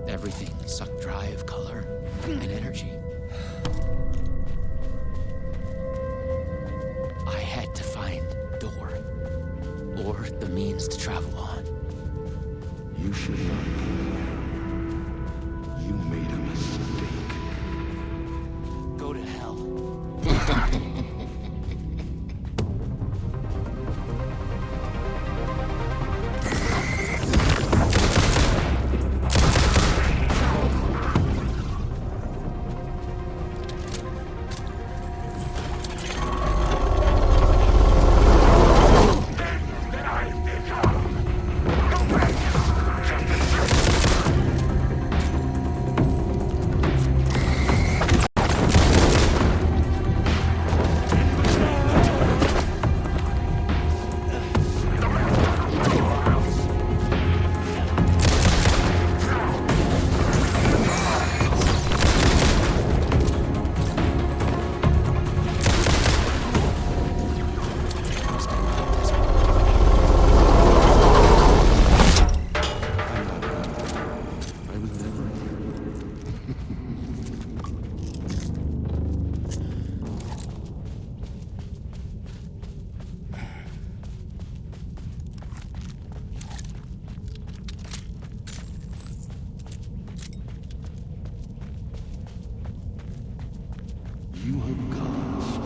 Everything sucked dry of color and energy. I had to find a door, or the means to travel on. You should not be here. You made a mistake. Go to hell. You have God's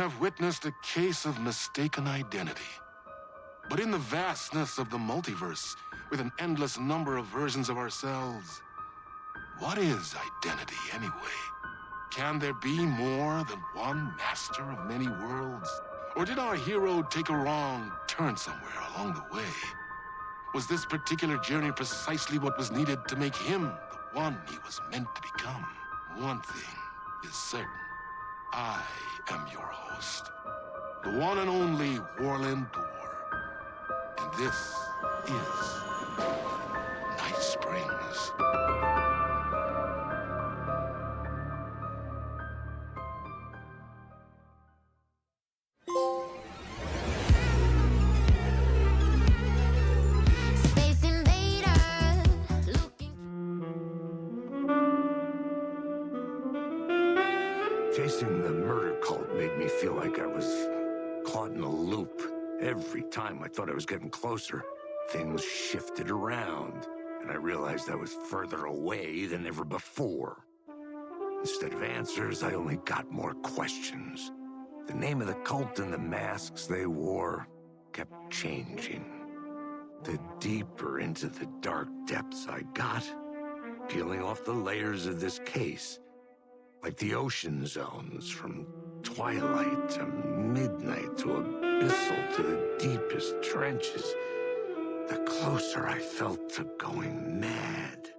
have witnessed a case of mistaken identity. But in the vastness of the multiverse, with an endless number of versions of ourselves, what is identity anyway? Can there be more than one master of many worlds? Or did our hero take a wrong turn somewhere along the way? Was this particular journey precisely what was needed to make him the one he was meant to become? One thing is certain. I am your host, the one and only Warland Door. And this is Night Springs. Space Invader, Chasing the murder cult made me feel like I was caught in a loop. Every time I thought I was getting closer, things shifted around, and I realized I was further away than ever before. Instead of answers, I only got more questions. The name of the cult and the masks they wore kept changing. The deeper into the dark depths I got, peeling off the layers of this case, like the ocean zones, from twilight to midnight to abyssal to the deepest trenches, the closer I felt to going mad.